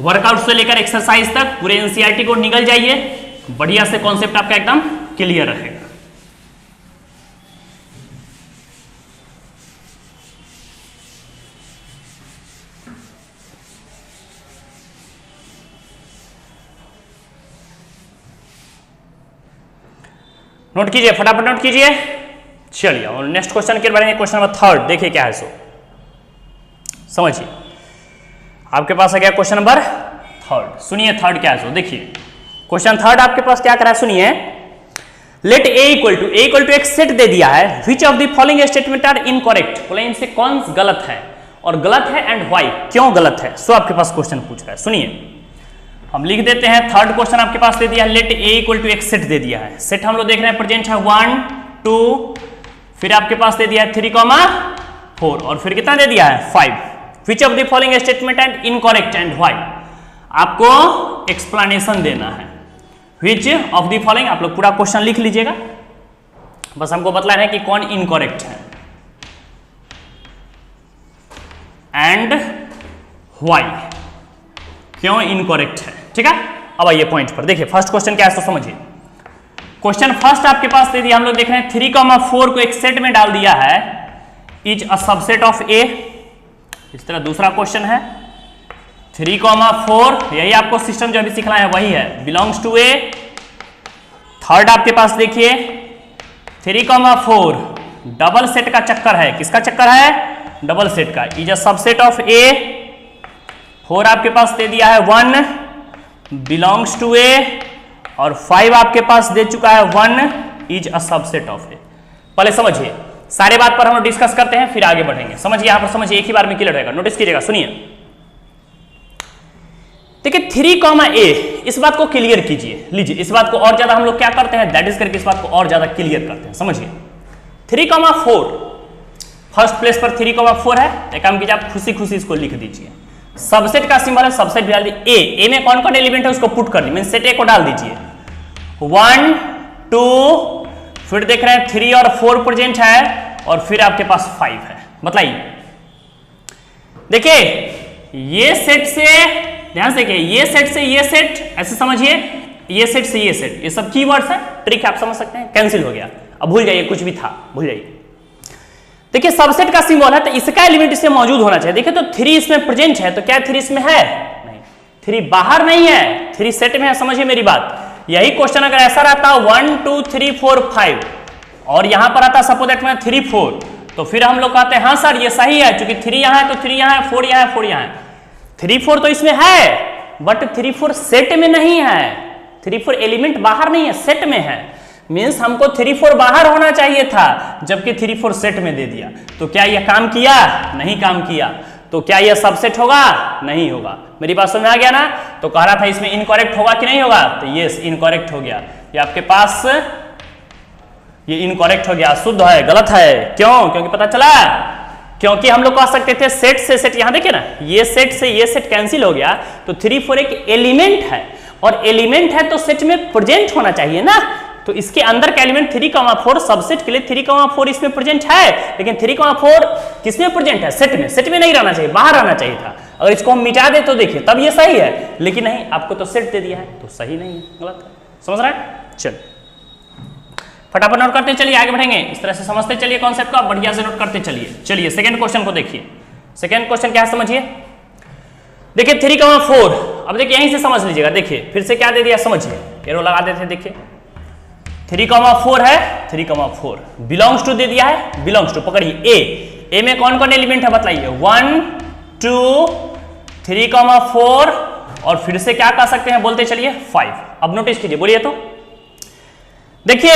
वर्कआउट से लेकर एक्सरसाइज तक पूरे एनसीईआरटी को निकल जाइए, बढ़िया से कॉन्सेप्ट आपका एकदम क्लियर रहेगा। नोट कीजिए, फटाफट नोट कीजिए। चलिए और नेक्स्ट क्वेश्चन के बारे में, क्वेश्चन नंबर 3 देखिए क्या है सो समझिए। आपके पास है क्या क्वेश्चन नंबर 3? सुनिए 3 क्या है सो देखिए। क्वेश्चन 3 आपके पास क्या करा है सुनिए। लेट ए इक्वल टू एक सेट दे दिया है, which of the following statement are incorrect, बोले इनसे कौन गलत है और गलत है एंड व्हाई, क्यों गलत है। सो आपके पास क्वेश्चन पूछ रहा है, सुनिए हम लिख देते हैं। 3rd क्वेश्चन आपके पास दे दिया है, लेट ए इक्वल टू एक सेट दे दिया है। सेट हम लोग देख रहे हैं प्रेजेंट है 1 2 फिर आपके पास दे दिया है 3,4 और फिर कितना दे दिया है 5। विच of the following statement and incorrect and why, आपको एक्सप्लेनेशन देना है। विच ऑफ द फॉलोइंग, आप लोग पूरा क्वेश्चन लिख लीजिएगा, बस हमको बतलाना है कि कौन इनकरेक्ट है एंड व्हाई, क्यों इनकरेक्ट है। ठीक है, अब आइए पॉइंट पर। देखिए फर्स्ट क्वेश्चन क्या है तो समझिए। क्वेश्चन फर्स्ट आपके पास दे दिया, हम लोग देख रहे हैं 3,4 को एक सेट में डाल दिया है, इज अ सबसेट ऑफ ए। इस तरह दूसरा क्वेश्चन है 3,4, यही आपको सिस्टम जो अभी सीखना है वही है, बिलोंग्स टू ए। थर्ड आपके पास देखिए 3,4 डबल सेट का चक्कर है, किसका चक्कर है, डबल सेट का, इज अ सबसेट ऑफ ए। 4 आपके पास दे दिया है 1 बिलोंग्स टू ए, और 5 आपके पास दे चुका है 1 इज अ सबसेट ऑफ ए। पहले समझिए, सारे बात पर हम डिस्कस करते हैं फिर आगे बढ़ेंगे। समझिए, यहां पर समझिए, एक ही बार में क्लियर रहेगा, नोटिस कीजिएगा, सुनिए। देखिए 3,A, इस बात को क्लियर कीजिए, लीजिए इस बात को और ज्यादा हम लोग क्या करते हैं, दैट इज करके इस बात को और ज्यादा क्लियर करते हैं। समझिए 3,4 फर्स्ट प्लेस पर 3,4 है, एक काम कीजिए आप खुशी खुशी इसको लिख दीजिए। सबसेट का सिंबल है, सबसेट भी डाल दीजिए। ए में कौन कौन एलिमेंट है उसको पुट कर दी, मीन सेट ए को डाल दीजिए। 1 2, फिर देख रहे हैं 3 और 4 प्रेजेंट है, और फिर आपके पास 5 है। बताइए, देखिए ये सेट से, ध्यान से देखिए, ये सेट से ये सेट, ऐसे समझिए, ये सेट से ये सेट, ये सब कीवर्ड्स है, ट्रिक आप समझ सकते हैं, कैंसिल हो गया। अब भूल जाइए कुछ भी था, भूल जाइए। देखिए सबसेट का सिंबल है तो इसका एलिमेंट इसमें मौजूद होना चाहिए। देखिए तो 3 इसमें प्रेजेंट है, तो क्या 3 इसमें है, नहीं, 3 बाहर नहीं है, 3 सेट में है। समझिए मेरी बात, यही क्वेश्चन अगर ऐसा रहता 1 2 3 4 5 और यहां पर आता सपोज दैट में 3 4, तो फिर हम लोग कहते हैं हाँ सर ये सही है, क्योंकि 3 यहां है तो 3 यहां है, 4 यहां है, 4 यहां है। 3 4 तो इसमें है, बट 3 4 सेट में नहीं है, 3 4 एलिमेंट बाहर नहीं है, सेट में है। मीन्स हमको 3 4 बाहर होना चाहिए था, जबकि 3 4 सेट में दे दिया। तो क्या यह काम किया, नहीं काम किया। तो क्या यह सबसेट होगा, नहीं होगा। मेरी बात समझ में आ गया ना। तो कह रहा था इसमें इनकरेक्ट होगा कि नहीं होगा, तो ये इनकरेक्ट हो गया, ये आपके पास ये इनकरेक्ट हो गया, शुद्ध है, गलत है। क्यों, क्योंकि पता चला, क्योंकि हम लोग कह सकते थे सेट से सेट, यहां देखिए ना, ये सेट से ये सेट कैंसिल हो गया, तो 3 4 एक एलिमेंट है, और एलिमेंट है तो सेट में प्रेजेंट होना चाहिए ना। तो इसके अंदर का एलिमेंट 3,4 सबसेट के लिए 3,4 इसमें प्रेजेंट है, लेकिन 3,4 किसमें प्रेजेंट है, सेट में। सेट में नहीं रहना चाहिए, बाहर आना चाहिए था। अगर इसको हम मिटा दे तो देखिए तब ये सही है, लेकिन नहीं, आपको तो सेट दे दिया है, तो सही नहीं है, गलत है। समझ रहा है, चलिए फटाफट नोट करते चलिए, आगे बढ़ेंगे। इस तरह से समझते चलिए कॉन्सेप्ट को, बढ़िया से नोट करते चलिए। चलिए सेकंड क्वेश्चन को देखिए। सेकंड क्वेश्चन क्या है समझिए। देखिए 3,4, अब देखिए यहीं से समझ लीजिएगा। देखिए फिर से क्या दे दिया, समझिए, एरो लगा देते। देखिए 3,4 है, 3,4 बिलोंग्स टू दे दिया है, बिलोंग्स टू पकड़िए ए में कौन कौन एलिमेंट है बताइए, 1 2 3,4 और फिर से क्या कह सकते हैं, बोलते चलिए 5। अब नोटिस कीजिए, बोलिए तो। देखिए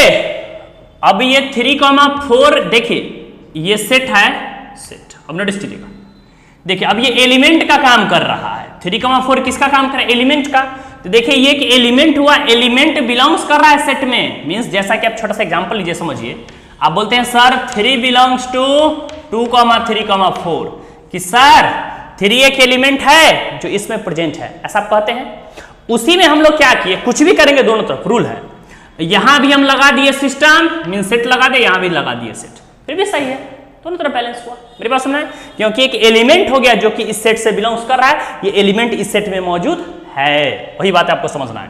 अब ये 3,4, देखिए ये सेट है, सेट। अब नोटिस कीजिएगा, देखिए अब ये एलिमेंट का काम कर रहा है। 3,4 किसका काम कर रहा है, एलिमेंट का। तो देखिए ये एक एलिमेंट हुआ, एलिमेंट बिलोंग्स कर रहा है सेट में। मींस जैसा कि आप छोटा सा एग्जांपल लीजिए, समझिए। आप बोलते हैं सर 3 बिलोंग्स टू 2,3,4, कि सर 3 एक एलिमेंट है जो इसमें प्रेजेंट है, ऐसा आप कहते हैं। उसी में हम लोग क्या किए, कुछ भी करेंगे दोनों तरफ रूल है। यहां भी हम लगा दिए सिस्टम, मीन सेट लगा दे, यहां भी लगा दिए सेट, फिर भी सही है, दोनों तरफ बैलेंस हुआ। मेरी बात समझ, क्योंकि एक एलिमेंट हो गया जो कि इस सेट से बिलोंग्स कर रहा है, ये एलिमेंट इस सेट में मौजूद है। वही बात आपको समझना है।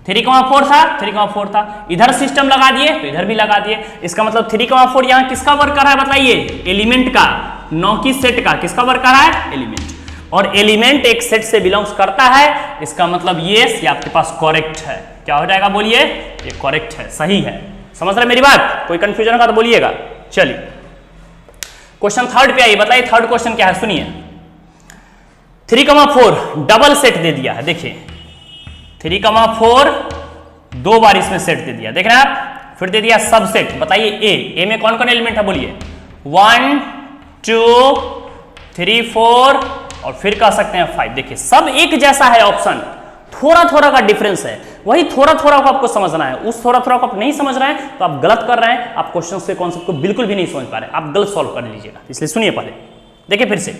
3,4 था, 3,4 था, इधर सिस्टम लगा दिए तो इधर भी लगा दिए। इसका मतलब 3,4 यहां किसका वर्क कर रहा है बताइए, एलिमेंट का, न कि सेट का। किसका वर्क कर रहा है, एलिमेंट। और एलिमेंट एक सेट से बिलोंग्स करता है, इसका मतलब ये आपके पास करेक्ट है। क्या हो जाएगा बोलिए, ये करेक्ट है, सही है। समझ रहे मेरी बात, कोई कंफ्यूजन होगा तो बोलिएगा। चलिए क्वेश्चन थर्ड पे आइए, बताइए थर्ड क्वेश्चन क्या है, सुनिए। 3,4 डबल सेट दे दिया है। देखिए 3,4 2 बार इसमें सेट दे दिया, देख रहे हैं आप। फिर दे दिया सबसेट, बताइए ए में कौन कौन एलिमेंट है बोलिए, 1 2 3 4 और फिर कह सकते हैं 5। देखिए सब एक जैसा है ऑप्शन, थोड़ा थोड़ा का डिफरेंस है, वही थोड़ा थोड़ा को आपको समझना है। उस थोड़ा थोड़ा को आप नहीं समझ रहे हैं तो आप गलत कर रहे हैं, आप क्वेश्चन के कॉन्सेप्ट को बिल्कुल भी नहीं समझ पा रहे, आप गलत सॉल्व कर लीजिएगा। इसलिए सुनिए पहले, देखिए फिर से।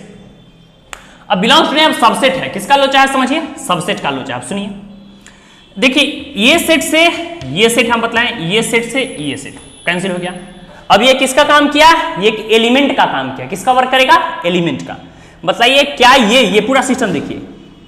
अब बिलोंग्स टू अब सबसेट है, किसका लोचा है समझिए, सबसेट का लोचा है। आप सुनिए, देखिए ये सेट से ये सेट हम बतलाएं, ये सेट से ये सेट कैंसिल हो गया। अब ये किसका काम किया, ये एक एलिमेंट का काम किया। किसका वर्क करेगा, एलिमेंट का। बताइए क्या ये पूरा सिस्टम देखिए,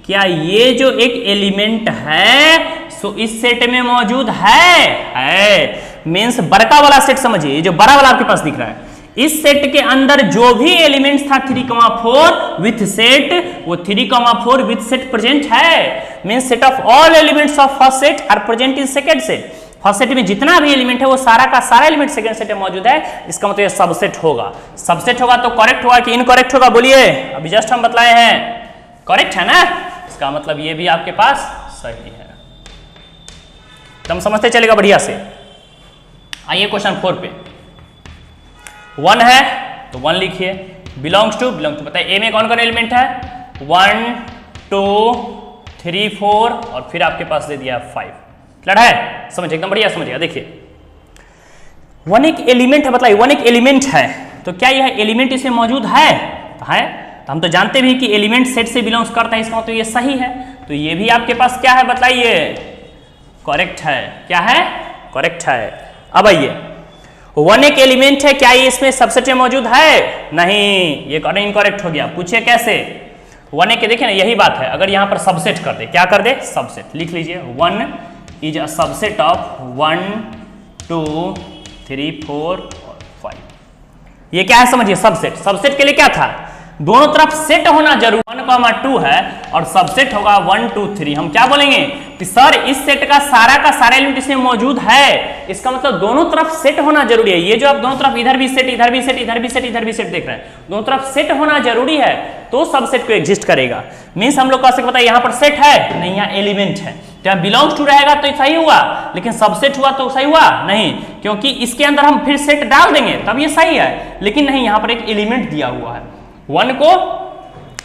क्या ये जो एक एलिमेंट है सो इस सेट में मौजूद है मींस बड़का वाला सेट समझिए, ये जो बड़ा वाला आपके पास दिख रहा है, इस सेट के अंदर जो भी एलिमेंट्स था 3,4 विथ सेट, वो 3,4 विथ सेट प्रेजेंट है। Means set of all elements of first set are present in second set. First set में जितना भी एलिमेंट है वो सारा का सारा एलिमेंट सेकंड सेट में मौजूद है। इसका मतलब ये सबसेट होगा। सबसेट होगा तो करेक्ट होगा कि इनकरेक्ट होगा, बोलिए। अभी जस्ट हम बतलाए हैं करेक्ट है ना, इसका मतलब ये भी आपके पास सही है। तुम समझते चलेगा बढ़िया से। आइए क्वेश्चन 4 पे। 1 है तो 1 लिखिए, बिलोंग्स टू बताइए ए में कौन कौन एलिमेंट है, 1 2 3 4 और फिर आपके पास दे दिया 5। क्लियर है, समझिए एकदम बढ़िया समझिएगा। देखिए 1 एक एलिमेंट है, बताइए 1 एक एलिमेंट है तो क्या यह एलिमेंट इसमें मौजूद है, तो हम तो जानते भी कि एलिमेंट सेट से बिलोंग्स करता है, इसका मतलब ये सही है। तो ये भी आपके पास क्या है बताइए, करेक्ट है। क्या है, करेक्ट है। अब आइए 1 एक एलिमेंट है, क्या ये इसमें सबसेट में मौजूद है, नहीं, ये इनकरेक्ट हो गया। पूछिए कैसे, 1 एक देखिए ना, यही बात है। अगर यहां पर सबसेट कर दे, क्या कर दे, सबसेट लिख लीजिए। 1 इज अ सबसेट ऑफ 1 2 3 4 और 5। ये क्या है समझिए, सबसेट। सबसेट के लिए क्या था, दोनों तरफ सेट होना जरूरी। 1,2 है और सबसेट होगा 1 2 3। हम क्या बोलेंगे कि सर इस सेट का सारा एलिमेंट इसमें मौजूद है, इसका मतलब दोनों तरफ सेट होना जरूरी है। ये जो आप दोनों तरफ इधर भी सेट इधर भी सेट इधर भी सेट इधर भी सेट देख रहे हैं, दोनों तरफ सेट होना जरूरी है तो सबसेट को एग्जिस्ट करेगा। मींस हम लोग कह सकते हैं यहाँ पर सेट है नहीं, यहाँ एलिमेंट है। जब बिलोंग्स टू रहेगा तो सही हुआ, लेकिन सबसेट हुआ तो सही हुआ नहीं, क्योंकि इसके अंदर हम फिर सेट डाल देंगे तब ये सही है। लेकिन नहीं, यहाँ पर एक एलिमेंट दिया हुआ है, 1 को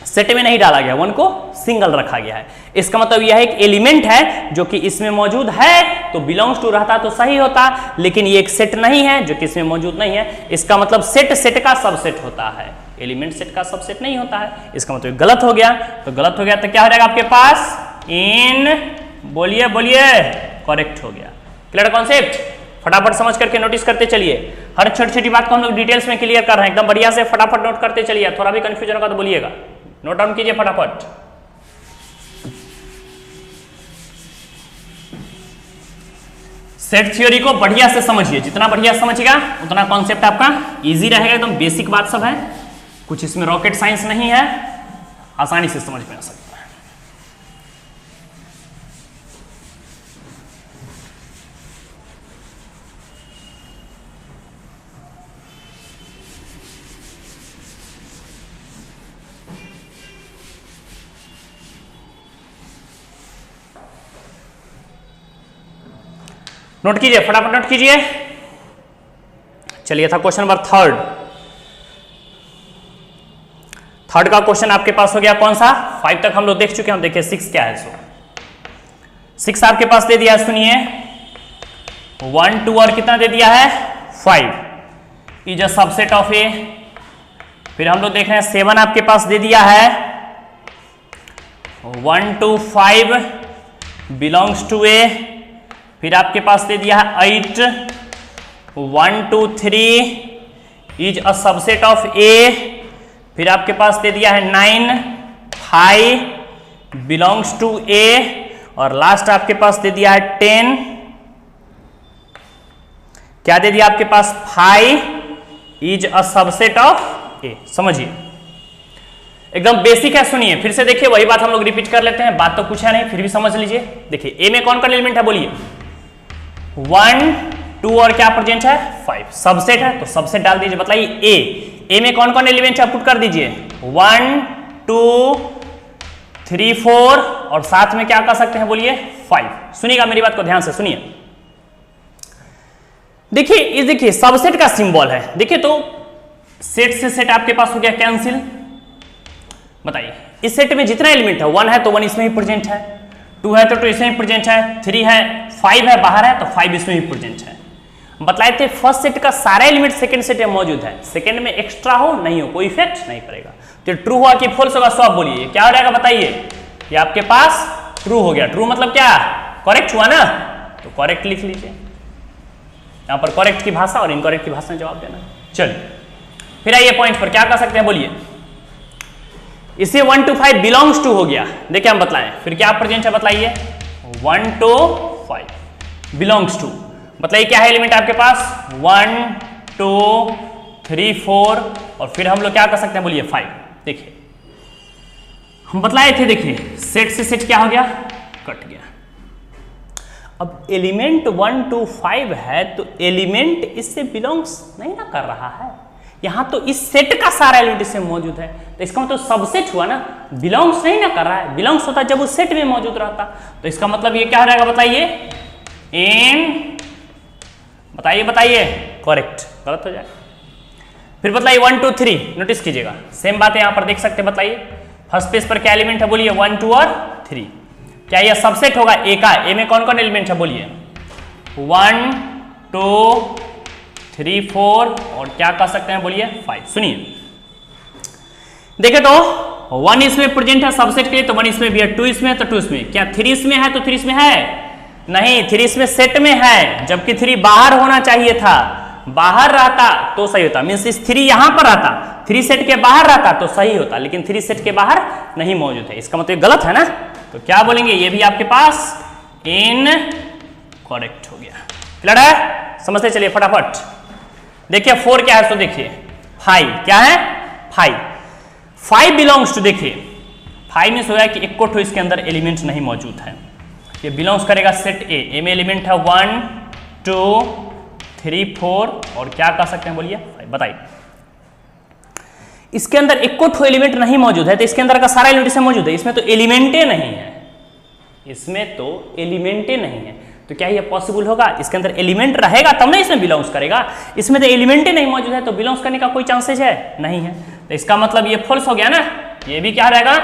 सेट में नहीं डाला गया, 1 को सिंगल रखा गया है। इसका मतलब यह एक एलिमेंट है जो कि इसमें मौजूद है, तो बिलोंग्स टू रहता तो सही होता, लेकिन ये एक सेट नहीं है जो कि इसमें मौजूद नहीं है। इसका मतलब सेट का सबसेट होता है, एलिमेंट सेट का सबसेट नहीं होता है। इसका मतलब गलत हो गया, तो गलत हो गया तो क्या हो जाएगा आपके पास, इन बोलिए करेक्ट हो गया। क्लियर कॉन्सेप्ट, फटाफट समझ करके नोटिस करते चलिए। हर छोटी छोटी बात को हम लोग डिटेल्स में क्लियर कर रहे हैं, एकदम बढ़िया से फटाफट नोट करते चलिए। थोड़ा भी कंफ्यूजन होगा तो बोलिएगा, नोट डाउन कीजिए फटाफट। सेट थ्योरी को बढ़िया से समझिए, जितना बढ़िया समझिएगा उतना कॉन्सेप्ट आपका इजी रहेगा। एकदम बेसिक बात सब है, कुछ इसमें रॉकेट साइंस नहीं है, आसानी से समझ में आ सकता है। नोट कीजिए फटाफट, नोट कीजिए। चलिए था क्वेश्चन नंबर 3। थर्ड का क्वेश्चन आपके पास हो गया कौन सा, 5 तक हम लोग देख चुके हैं। हम देखिए 6 क्या है। 6 आपके पास दे दिया है, सुनिए 1 2 और कितना दे दिया है 5 इज अ सबसेट ऑफ ए। फिर हम लोग देख रहे हैं 7 आपके पास दे दिया है 1 2 5 बिलोंग्स टू ए। फिर आपके पास दे दिया है 8 1 2 3 इज अ सबसेट ऑफ ए। फिर आपके पास दे दिया है 9 5 बिलोंग्स टू ए। और लास्ट आपके पास दे दिया है 10, क्या दे दिया आपके पास 5 इज अ सबसेट ऑफ ए। समझिए एकदम बेसिक है, सुनिए फिर से देखिए, वही बात हम लोग रिपीट कर लेते हैं, बात तो पूछा नहीं फिर भी समझ लीजिए। देखिए ए में कौन कौन एलिमेंट है बोलिए, 1 2 और क्या प्रेजेंट है 5, सबसेट है तो सबसेट डाल दीजिए। बताइए ए में कौन कौन एलिमेंट है, पुट कर दीजिए 1 2 3 4 और साथ में क्या कर सकते हैं बोलिए 5। सुनिएगा मेरी बात को ध्यान से सुनिए। देखिए इस देखिए सबसेट का सिंबल है, देखिए तो सेट से सेट आपके पास हो गया कैंसिल। बताइए इस सेट में जितना एलिमेंट है 1 है तो 1 इसमें ही प्रेजेंट है, 2 है तो 2 इसमें भी प्रेजेंट है, 3 है, 5 है बाहर है तो 5 इसमें भी प्रेजेंट है। बतलाए थे फर्स्ट सेट का सारा एलिमेंट सेकंड सेट में मौजूद है, सेकंड में एक्स्ट्रा हो नहीं हो कोई इफेक्ट नहीं पड़ेगा। तो ट्रू हुआ कि फॉल्स होगा, सो आप बोलिए क्या हो जाएगा बताइए। ये आपके पास ट्रू हो गया। ट्रू मतलब क्या, करेक्ट हुआ ना, तो करेक्ट लिख लीजिए। यहां पर करेक्ट की भाषा और इनकरेक्ट की भाषा में जवाब देना। चलिए फिर आइए पॉइंट पर क्या कर सकते हैं बोलिए। इसे 1 to 5 बिलोंग्स टू हो गया, देखिए हम बतलाएं फिर क्या प्रेजेंट है बताइए। 1 to 5 बिलोंग्स टू बताइए क्या है एलिमेंट आपके पास 1 2 3 4 और फिर हम लोग क्या कर सकते हैं बोलिए 5। देखिए हम बतलाए थे, देखिए सेट से सेट क्या हो गया, कट गया। अब एलिमेंट 1 to 5 है तो एलिमेंट इससे बिलोंग्स नहीं ना कर रहा है, यहां तो इस सेट का सारा एलिमेंट इसमें मौजूद है, तो इसका मतलब सबसेट हुआ ना, बिलोंग्स नहीं ना कर रहा है। बिलोंग्स होता जब उस सेट में मौजूद रहता, तो इसका मतलब ये क्या हो जाएगा बताइए, इन बताइए बताइए करेक्ट, गलत हो जाएगा। फिर बताइए 1 2 3, नोटिस कीजिएगा सेम बात है यहां पर देख सकते हैं। बताइए फर्स्ट पेज पर क्या एलिमेंट है बोलिए 1 2 और 3, क्या यह सबसेट होगा ए का। ए में कौन कौन एलिमेंट है बोलिए 1 2 3 4 और क्या कर सकते हैं बोलिए 5। सुनिए देखे तो 1 इसमें प्रेजेंट है सबसेट के लिए, तो 1 इसमें भी है, 2 इसमें है तो 2 इसमें, क्या 3 इसमें है तो 3 इसमें है नहीं, 3 इसमें सेट में है, जबकि 3 बाहर होना चाहिए था, बाहर रहता तो सही होता, मींस इस 3 यहां पर रहता, 3 सेट के बाहर रहता तो सही होता, लेकिन 3 सेट के बाहर नहीं मौजूद है, इसका मतलब गलत है ना। तो क्या बोलेंगे, ये भी आपके पास इन करेक्ट हो गया। क्लियर है, समझते चलिए फटाफट। देखिए 4 क्या है, तो देखिए 5 क्या है 5 बिलोंग्स टू, देखिए 5 मीन्स हो गया कि एक को इसके अंदर एलिमेंट नहीं मौजूद है, ये बिलोंग्स करेगा सेट ए में एलिमेंट है 1 2 3 4 और क्या कर सकते हैं बोलिए 5। बताइए इसके अंदर एक को एलिमेंट नहीं मौजूद है, तो इसके अंदर का सारा एलिमेंट इसमें मौजूद है, इसमें तो एलिमेंटे नहीं है, इसमें तो एलिमेंटे नहीं है, तो क्या ये पॉसिबल होगा, इसके अंदर एलिमेंट रहेगा तब ना इसमें बिलोंग्स करेगा, इसमें तो एलिमेंटे नहीं मौजूद है तो बिलोंग्स करने का कोई चांसेस है नहीं है, तो इसका मतलब ये फॉल्स हो गया ना, ये भी क्या रहेगा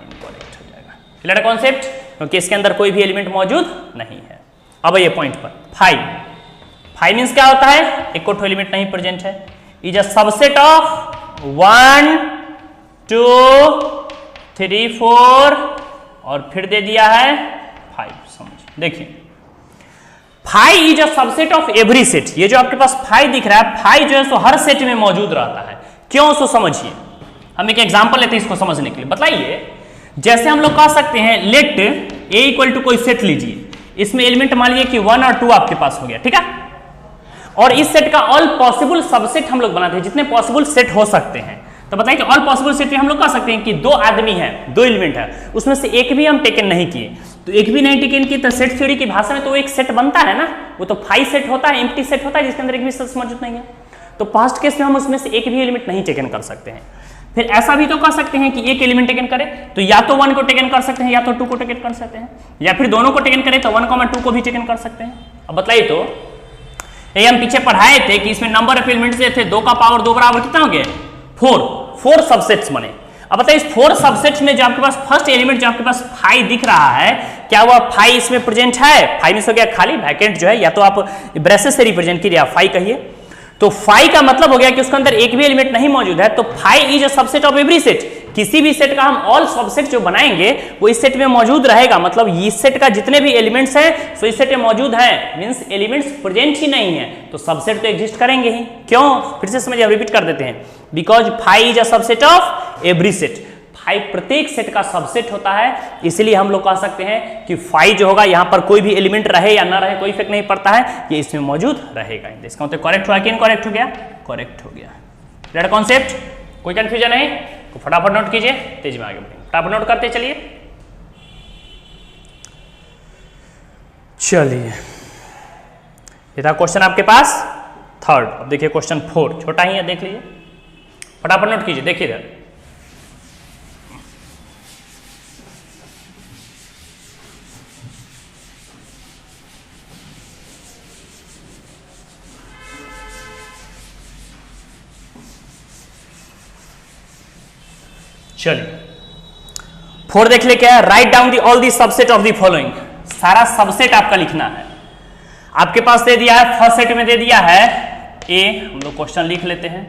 इनकरेक्ट हो जाएगा। क्लियर है कॉन्सेप्ट, क्योंकि इसके अंदर कोई भी एलिमेंट मौजूद नहीं है। अब ये पॉइंट पर 5 मीन्स क्या होता है, एक को एलिमेंट नहीं प्रेजेंट है, इज अ सबसेट ऑफ 1 2 3 4 और फिर दे दिया है 5। समझ देखिए 5 is a subset of every set, ये जो आपके पास 5 दिख रहा है 5 जो है सो हर सेट में मौजूद रहता है, क्यों सो समझिए। हम एक एग्जांपल लेते हैं इसको समझने के लिए। बताइए जैसे हम लोग कह सकते हैं लेट ए इक्वल टू कोई सेट लीजिए, इसमें एलिमेंट मान लीजिए कि 1 और 2 आपके पास हो गया, ठीक है, और इस सेट का ऑल पॉसिबल सबसेट हम लोग बनाते हैं, जितने पॉसिबल सेट हो सकते हैं। तो बताइए कि ऑल पॉसिबल सेट में हम लोग कह सकते हैं कि 2 आदमी हैं, 2 एलिमेंट है, उसमें से एक भी हम टेकन नहीं किए, तो एक भी नहीं टेकन किए तो सेट थ्योरी की भाषा में तो एक सेट बनता है ना, वो तो 5 सेट होता है, एम्प्टी सेट होता है जिसके अंदर एक भी सेट मौजूद नहीं है, तो फर्स्ट केस में हम उसमें से एक भी एलिमेंट नहीं टेकन कर सकते हैं। फिर ऐसा भी तो कर सकते हैं कि एक एलिमेंट टेकन करे तो या तो 1 को टेकन कर सकते हैं या तो 2 को टेकन कर सकते हैं, या फिर दोनों को टेकन करे तो 1, 2 को भी टेकन कर सकते हैं। अब बताइए तो ये हम पीछे पढ़ाए थे कि इसमें नंबर ऑफ एलिमेंट्स थे 2 का पावर 2 बराबर कितना हो गया 4 सबसेट्स बने। अब बताइए इस 4 सबसेट्स में जो आपके पास फर्स्ट एलिमेंट जो आपके पास 5 दिख रहा है, क्या वह 5 इसमें प्रेजेंट है, 5 मिस हो गया खाली वैकेंट जो है, या तो आप ब्रेसेस से रिप्रेजेंट कीजिए, आप 5 कहिए, तो 5 का मतलब हो गया कि उसके अंदर एक भी एलिमेंट नहीं मौजूद है, तो 5 is a subset of every set, किसी भी सेट का हम ऑल सबसेट जो बनाएंगे वो इस सेट में मौजूद रहेगा, मतलब इस सेट का जितने भी एलिमेंट्स हैं सो इस सेट में मौजूद हैं, मींस एलिमेंट्स प्रेजेंट ही नहीं है तो सबसेट तो एग्जिस्ट करेंगे ही। क्यों, फिर से समझिए, रिपीट कर देते हैं, because 5 is a subset of every set, 5 प्रत्येक सेट का सबसेट होता है, इसलिए हम लोग कह सकते हैं कि 5 जो होगा यहाँ पर कोई भी एलिमेंट रहे या ना रहे कोई इफेक्ट नहीं पड़ता है, ये इसमें मौजूद रहेगा। इसका मतलब करेक्ट हुआ कि इनकरेक्ट हो गया, करेक्ट हो गया। क्लियर कॉन्सेप्ट, कोई कंफ्यूजन नहीं, तो फटाफट नोट कीजिए, तेज में आगे बढ़ेंगे, फटाफट नोट करते चलिए। चलिए ये था क्वेश्चन आपके पास 3rd। अब देखिए क्वेश्चन 4 छोटा ही है, देख लीजिए, फटाफट नोट कीजिए, देखिए इधर। चलिए 4 देख ले क्या है, write down the all the subset of the following, सारा सबसेट आपका लिखना है। आपके पास दे दिया है फर्स्ट सेट में दे दिया है ए, हम लोग क्वेश्चन लिख लेते हैं।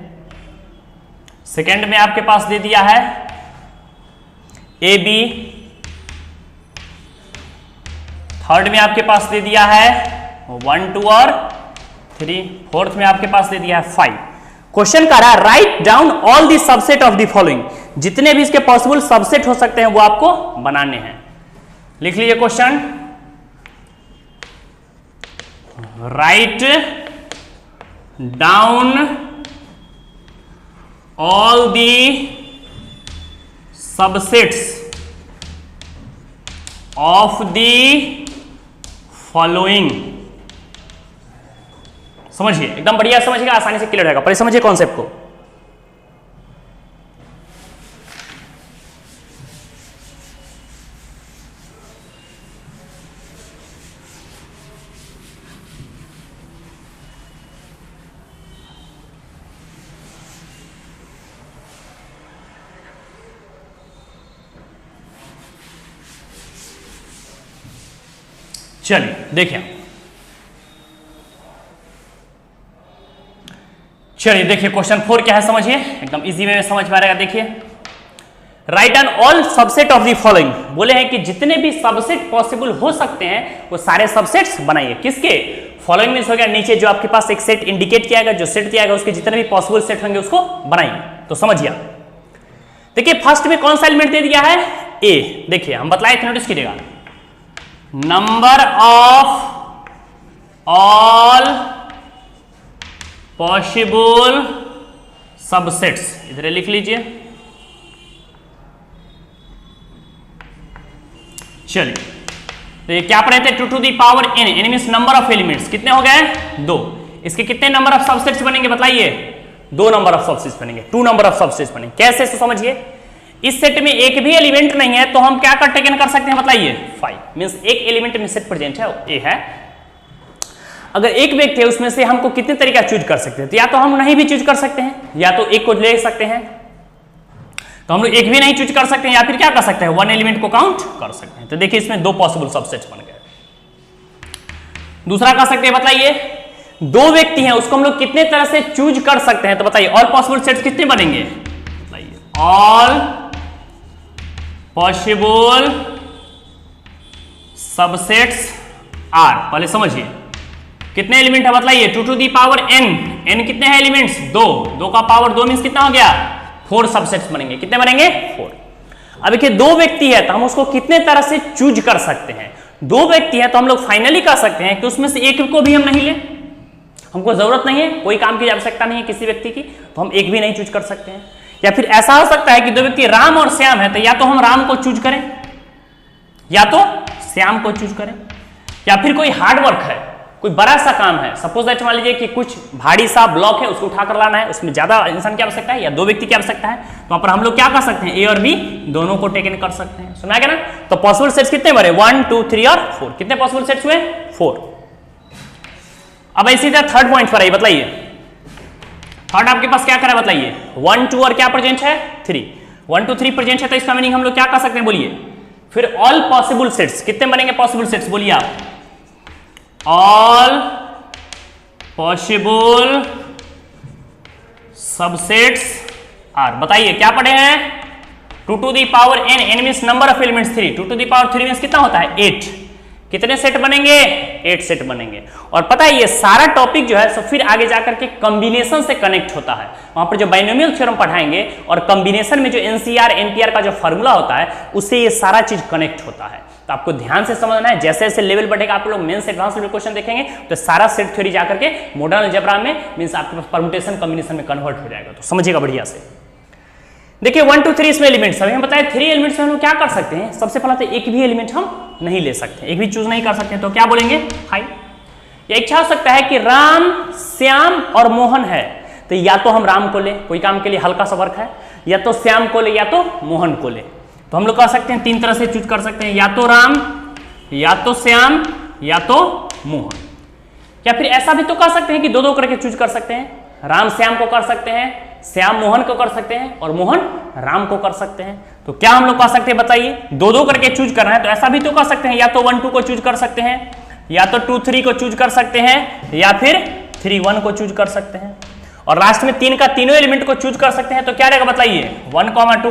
सेकेंड में आपके पास दे दिया है ए बी, थर्ड में आपके पास दे दिया है 1 2 और 3, फोर्थ में आपके पास दे दिया है 5। क्वेश्चन कह रहा है write down all the subset of the following, जितने भी इसके पॉसिबल सबसेट हो सकते हैं वो आपको बनाने हैं। लिख लीजिए question, write down all the subsets of the following. समझिए, एकदम बढ़िया समझिएगा, आसानी से क्लियर रहेगा। पहले समझिए कॉन्सेप्ट को। चलिए देखिए, देखिए क्वेश्चन 4 क्या है समझिए, एकदम इजी वे में समझ में आ रहेगा। देखिए, write down all subset of the following, बोले हैं कि जितने भी सबसेट पॉसिबल हो सकते हैं वो सारे सबसेट्स बनाइए। किसके? फॉलोइंग में हो गया, नीचे जो आपके पास एक सेट इंडिकेट किया गया, जो सेट दिया गया उसके जितने भी पॉसिबल सेट होंगे उसको बनाइए। तो समझिए, देखिए फर्स्ट में कौन सा एलिमेंट दे दिया है? ए। देखिए हम बतलाए थे, नोटिस कीजिएगा, number of all possible subsets, इधर लिख लीजिए। चलिए, तो ये क्या पढ़े थे? 2 to the power n, n means number of elements. कितने हो गए? 2। इसके कितने नंबर ऑफ सबसेट्स बनेंगे बताइए? 2 नंबर ऑफ सबसेट्स बनेंगे, 2 नंबर ऑफ सबसेट्स बनेंगे। कैसे? तो समझिए, इस सेट में एक भी एलिमेंट नहीं है तो हम क्या कर टेकन कर सकते हैं बताइए? 5 मींस एक एलिमेंट में सेट प्रेजेंट है, ए है। अगर एक व्यक्ति है उसमें से हमको कितने तरीका चूज कर सकते हैं? तो या तो हम नहीं भी चूज कर सकते हैं, या तो एक को ले सकते हैं, तो हम लोग एक भी नहीं चूज कर सकते हैं, या फिर क्या कर सकते हैं? 1 एलिमेंट को काउंट कर सकते हैं। तो देखिए इसमें 2 पॉसिबल सबसेट्स बन गए। दूसरा कर सकते हैं बताइए, 2 व्यक्ति हैं उसको हम लोग कितने तरह से चूज कर सकते हैं? तो बताइए ऑल पॉसिबल सेट्स कितने बनेंगे? बताइए ऑल पॉसिबल सबसेट्स आर, पहले समझिए कितने एलिमेंट है बताइए? 2 to the power n, n कितने हैं एलिमेंट्स? 2 का पावर 2 मींस कितना हो गया? 4 सबसेट्स बनेंगे। कितने बनेंगे? 4। अब देखिए 2 व्यक्ति है तो हम उसको कितने तरह से चूज कर सकते हैं? 2 व्यक्ति है तो हम लोग फाइनली कर सकते हैं कि उसमें से एक को भी हम नहीं ले, हमको जरूरत नहीं है, कोई काम की आवश्यकता नहीं है किसी व्यक्ति की, तो हम एक भी नहीं चूज कर सकते हैं। या फिर ऐसा हो सकता है कि 2 व्यक्ति राम और श्याम है, तो या तो हम राम को चूज करें या तो श्याम को चूज करें। या फिर कोई हार्ड वर्क है, कोई बड़ा सा काम है, सपोज दैट मान लीजिए कि कुछ भारी सा ब्लॉक है उसको उठाकर लाना है, उसमें ज्यादा इंसान की आवश्यकता है या 2 व्यक्ति की आवश्यकता है, तो वहां पर हम लोग क्या कर सकते हैं? ए और बी दोनों को टेकन कर सकते हैं। सुना गया ना? तो पॉसिबल सेट्स कितने बने? 1 2 3 और 4। कितने पॉसिबल सेट्स हुए? 4। अब इसी तरह थर्ड पॉइंट पर आइए, बताइए थर्ड आपके पास क्या करा बताइए? 1 2 और क्या प्रेजेंट है? 3। 1 2 3 प्रेजेंट है, तो इसका मीनिंग हम लोग क्या कर सकते हैं बोलिए? फिर ऑल पॉसिबल सेट्स कितने बनेंगे? पॉसिबल सेट्स बोलिए आप, ऑल पॉसिबल सबसेट्स आर। बताइए क्या पढ़े हैं? 2 to the power n, n means number of elements 3, 2 to the power 3 means कितना होता है? 8। कितने सेट बनेंगे? 8 सेट बनेंगे। और पता है ये सारा टॉपिक जो है सो फिर आगे जाकर के कॉम्बिनेशन से कनेक्ट होता है। वहां पर जो बाइनोमियल थ्योरम पढ़ाएंगे और कॉम्बिनेशन में जो एनसीआर एनपीआर का जो फॉर्मूला होता है उससे ये सारा चीज कनेक्ट होता है। तो आपको ध्यान से समझना है, जैसे जैसे लेवल बढ़ेगा आप लोग मेंस एडवांस लेवल क्वेश्चन देखेंगे तो सारा सेट थ्योरी जाकर के मॉडर्न अलजेब्रा में मींस आपके पास परम्यूटेशन कॉम्बिनेशन में कन्वर्ट हो जाएगा। तो समझिएगा बढ़िया से। देखिए 1 2 3 इसमें एलिमेंट्स अभी हम बताए 3 एलिमेंट्स में हम क्या कर सकते हैं? सबसे पहला तो एक भी एलिमेंट हम नहीं ले सकते, एक भी चूज नहीं कर सकते, तो क्या बोलेंगे? हाई। या इच्छा हो सकता है कि राम श्याम और मोहन है, तो या तो हम राम को ले, कोई काम के लिए हल्का सा वर्क है, या तो श्याम को ले या तो मोहन को ले। तो हम लोग कह सकते हैं 3 तरह से चूज कर सकते हैं, या तो राम या तो श्याम या तो मोहन। या फिर ऐसा भी तो कर सकते हैं कि 2 2 करके चूज कर सकते हैं, राम श्याम को कर सकते हैं, श्याम मोहन को कर सकते हैं और मोहन राम को कर सकते हैं। तो क्या हम लोग कह सकते हैं बताइए, दो दो करके चूज करना है तो ऐसा भी तो कर सकते हैं, या तो 1 2 को चूज कर सकते हैं, या तो 2 3 को चूज कर सकते हैं, या फिर 3 1 को चूज कर सकते हैं, और लास्ट में 3 का तीनों एलिमेंट को चूज कर सकते हैं। तो क्या रहेगा बताइए, 1 2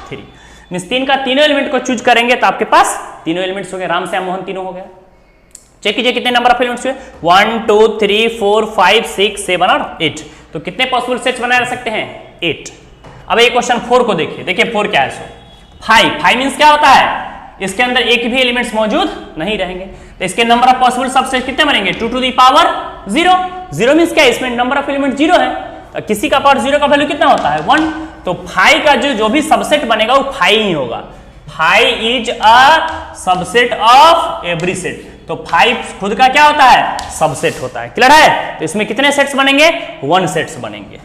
3 मींस 3 का तीनों एलिमेंट को चूज करेंगे तो आपके पास तीनों एलिमेंट्स हो गए, राम श्याम मोहन तीनों हो गया। चेक कीजिए कितने नंबर ऑफ एलिमेंट्स हुए, 1 2 3 4 5 6 7 और 8। तो कितने पॉसिबल सेट्स बनाए रख सकते हैं, 8। अब ये क्वेश्चन 4 को देखिए, देखिए 4 क्या है, सो 5 मींस क्या होता है, इसके अंदर एक भी एलिमेंट्स मौजूद नहीं रहेंगे, तो इसके नंबर ऑफ पॉसिबल सबसेट कितने बनेंगे, 2 टू द पावर 0। 0 मींस क्या है, इसमें नंबर ऑफ एलिमेंट 0 है, तो किसी का पावर 0 का वैल्यू कितना होता है 1, तो 5 का जो भी सबसेट बनेगा वो 5 ही होगा। 5 is a subset of every set, तो 5 खुद का क्या होता है, सबसेट होता है। क्लियर है, तो इसमें कितने सेट्स बनेंगे, 1 सेट्स बनेंगे।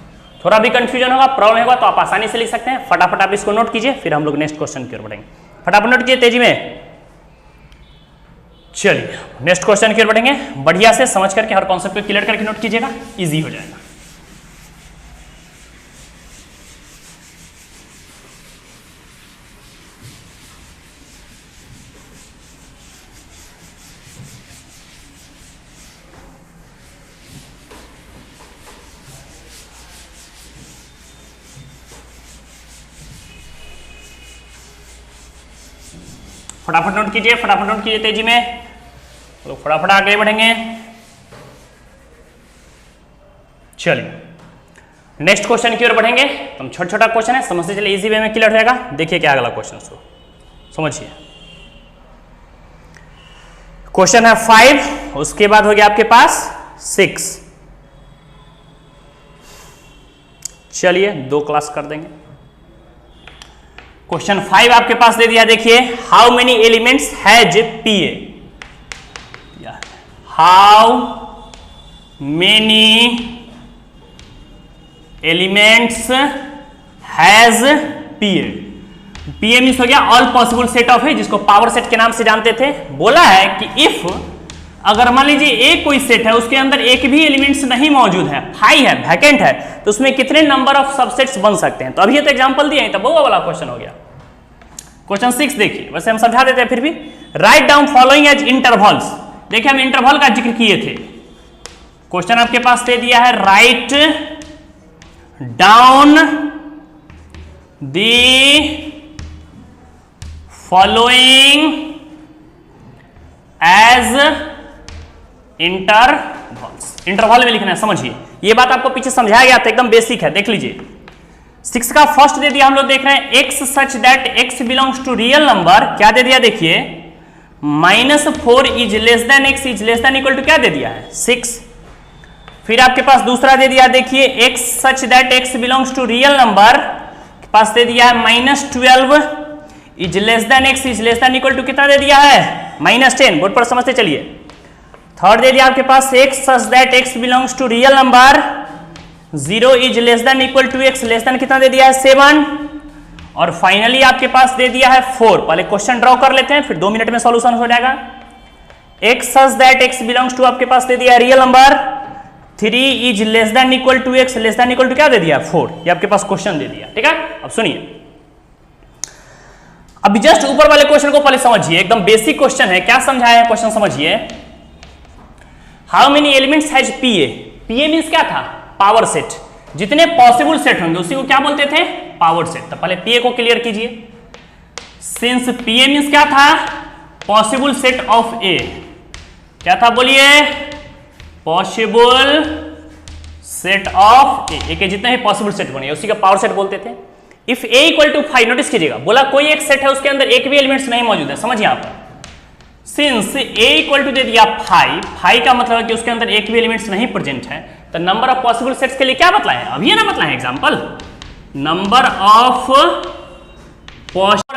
थोड़ा भी कंफ्यूजन होगा, प्रॉब्लम होगा तो आप आसानी से लिख सकते हैं। फटाफट आप इसको नोट कीजिए, फिर हम लोग नेक्स्ट क्वेश्चन की ओर बढ़ेंगे। फटाफट नोट कीजिए तेजी में। चलिए नेक्स्ट क्वेश्चन की ओर बढ़ेंगे, बढ़िया से समझ करके हर कॉन्सेप्ट को क्लियर करके नोट कीजिएगा, इजी हो जाएगा। फटाफट नोट कीजिए, फटाफट नोट कीजिए तेजी में, तो फटाफट आगे बढ़ेंगे। चलिए नेक्स्ट क्वेश्चन की ओर बढ़ेंगे। हम छोटा छोटा क्वेश्चन है, समझते चलिए, इजी वे में क्लियर हो जाएगा। देखिए क्या अगला क्वेश्चन, सो समझिए। क्वेश्चन है 5, उसके बाद हो गया आपके पास 6। चलिए 2 क्लास कर देंगे। क्वेश्चन 5 आपके पास दे दिया, देखिए how many elements has PA, how many elements has PA. PA means हो गया ऑल पॉसिबल सेट ऑफ है, जिसको पावर सेट के नाम से जानते थे। बोला है कि इफ अगर मान लीजिए एक कोई सेट है, उसके अंदर एक भी एलिमेंट्स नहीं मौजूद है, 5 है, वैकेंट है, तो उसमें कितने नंबर ऑफ सबसेट्स बन सकते हैं। तो अभी ये तो एग्जांपल दिए हैं, तो वो वाला क्वेश्चन हो गया। क्वेश्चन 6 देखिए, वैसे हम समझा देते हैं फिर भी। Write down following as intervals, देखिए हम इंटरवल का जिक्र किए थे। क्वेश्चन आपके पास दे दिया है, write down the following as intervals. Interval में लिखना है, समझिए ये बात आपको पीछे समझाया गया था, एकदम बेसिक है, देख लीजिए। 6 का फर्स्ट दे दिया हम लोग, देख रहे हैं x such that x belongs to real number. क्या दे दिया देखिए, -4 is less than x is less than equal to क्या दे दिया है 6। फिर आपके पास दूसरा दे दिया, देखिए x such that x belongs to real number के पास दे दिया है -12 is less than x is less than equal to कितना दे दिया है -10। बोर्ड पर समझते चलिए। थर्ड दे दिया आपके पास, x such that x belongs to real number 0 is less than equal to x less than कितना दे दिया है 7। और फाइनली आपके पास दे दिया है 4। पहले क्वेश्चन ड्रॉ कर लेते हैं, फिर 2 मिनट में सॉल्यूशन हो जाएगा। x such that x belongs to आपके पास दे दिया है real number 3 is less than equal to x less than equal to क्या दे दिया 4। ये आपके पास क्वेश्चन दे दिया, ठीक है। अब सुनिए, अभी जस्ट ऊपर वाले क्वेश्चन को पहले समझिए, एकदम बेसिक क्वेश्चन है। क्या समझाया है क्वेश्चन, समझिए। How many elements has PA. PA means क्या था, पावर सेट। जितने पॉसिबल सेट होंगे उसी को क्या बोलते थे, पावर सेट। तो पहले पीए को क्लियर कीजिए। सिंस पीए मींस क्या था, पॉसिबल सेट ऑफ ए। क्या था बोलिए, पॉसिबल सेट ऑफ ए के जितने भी पॉसिबल सेट बने उसी का पावर सेट बोलते थे। If A equal to 5, notice कीजिएगा, बोला कोई एक सेट है उसके अंदर एक भी एलिमेंट्स नहीं मौजूद है। समझिए यहां पर सिंस ए इक्वल टू दे दिया 5 का मतलब है कि उसके अंदर एक भी एलिमेंट्स नहीं प्रेजेंट है, तो नंबर ऑफ पॉसिबल सेट्स के लिए क्या बतलाए हैं, अभी ये ना बतलाए एग्जांपल, नंबर ऑफ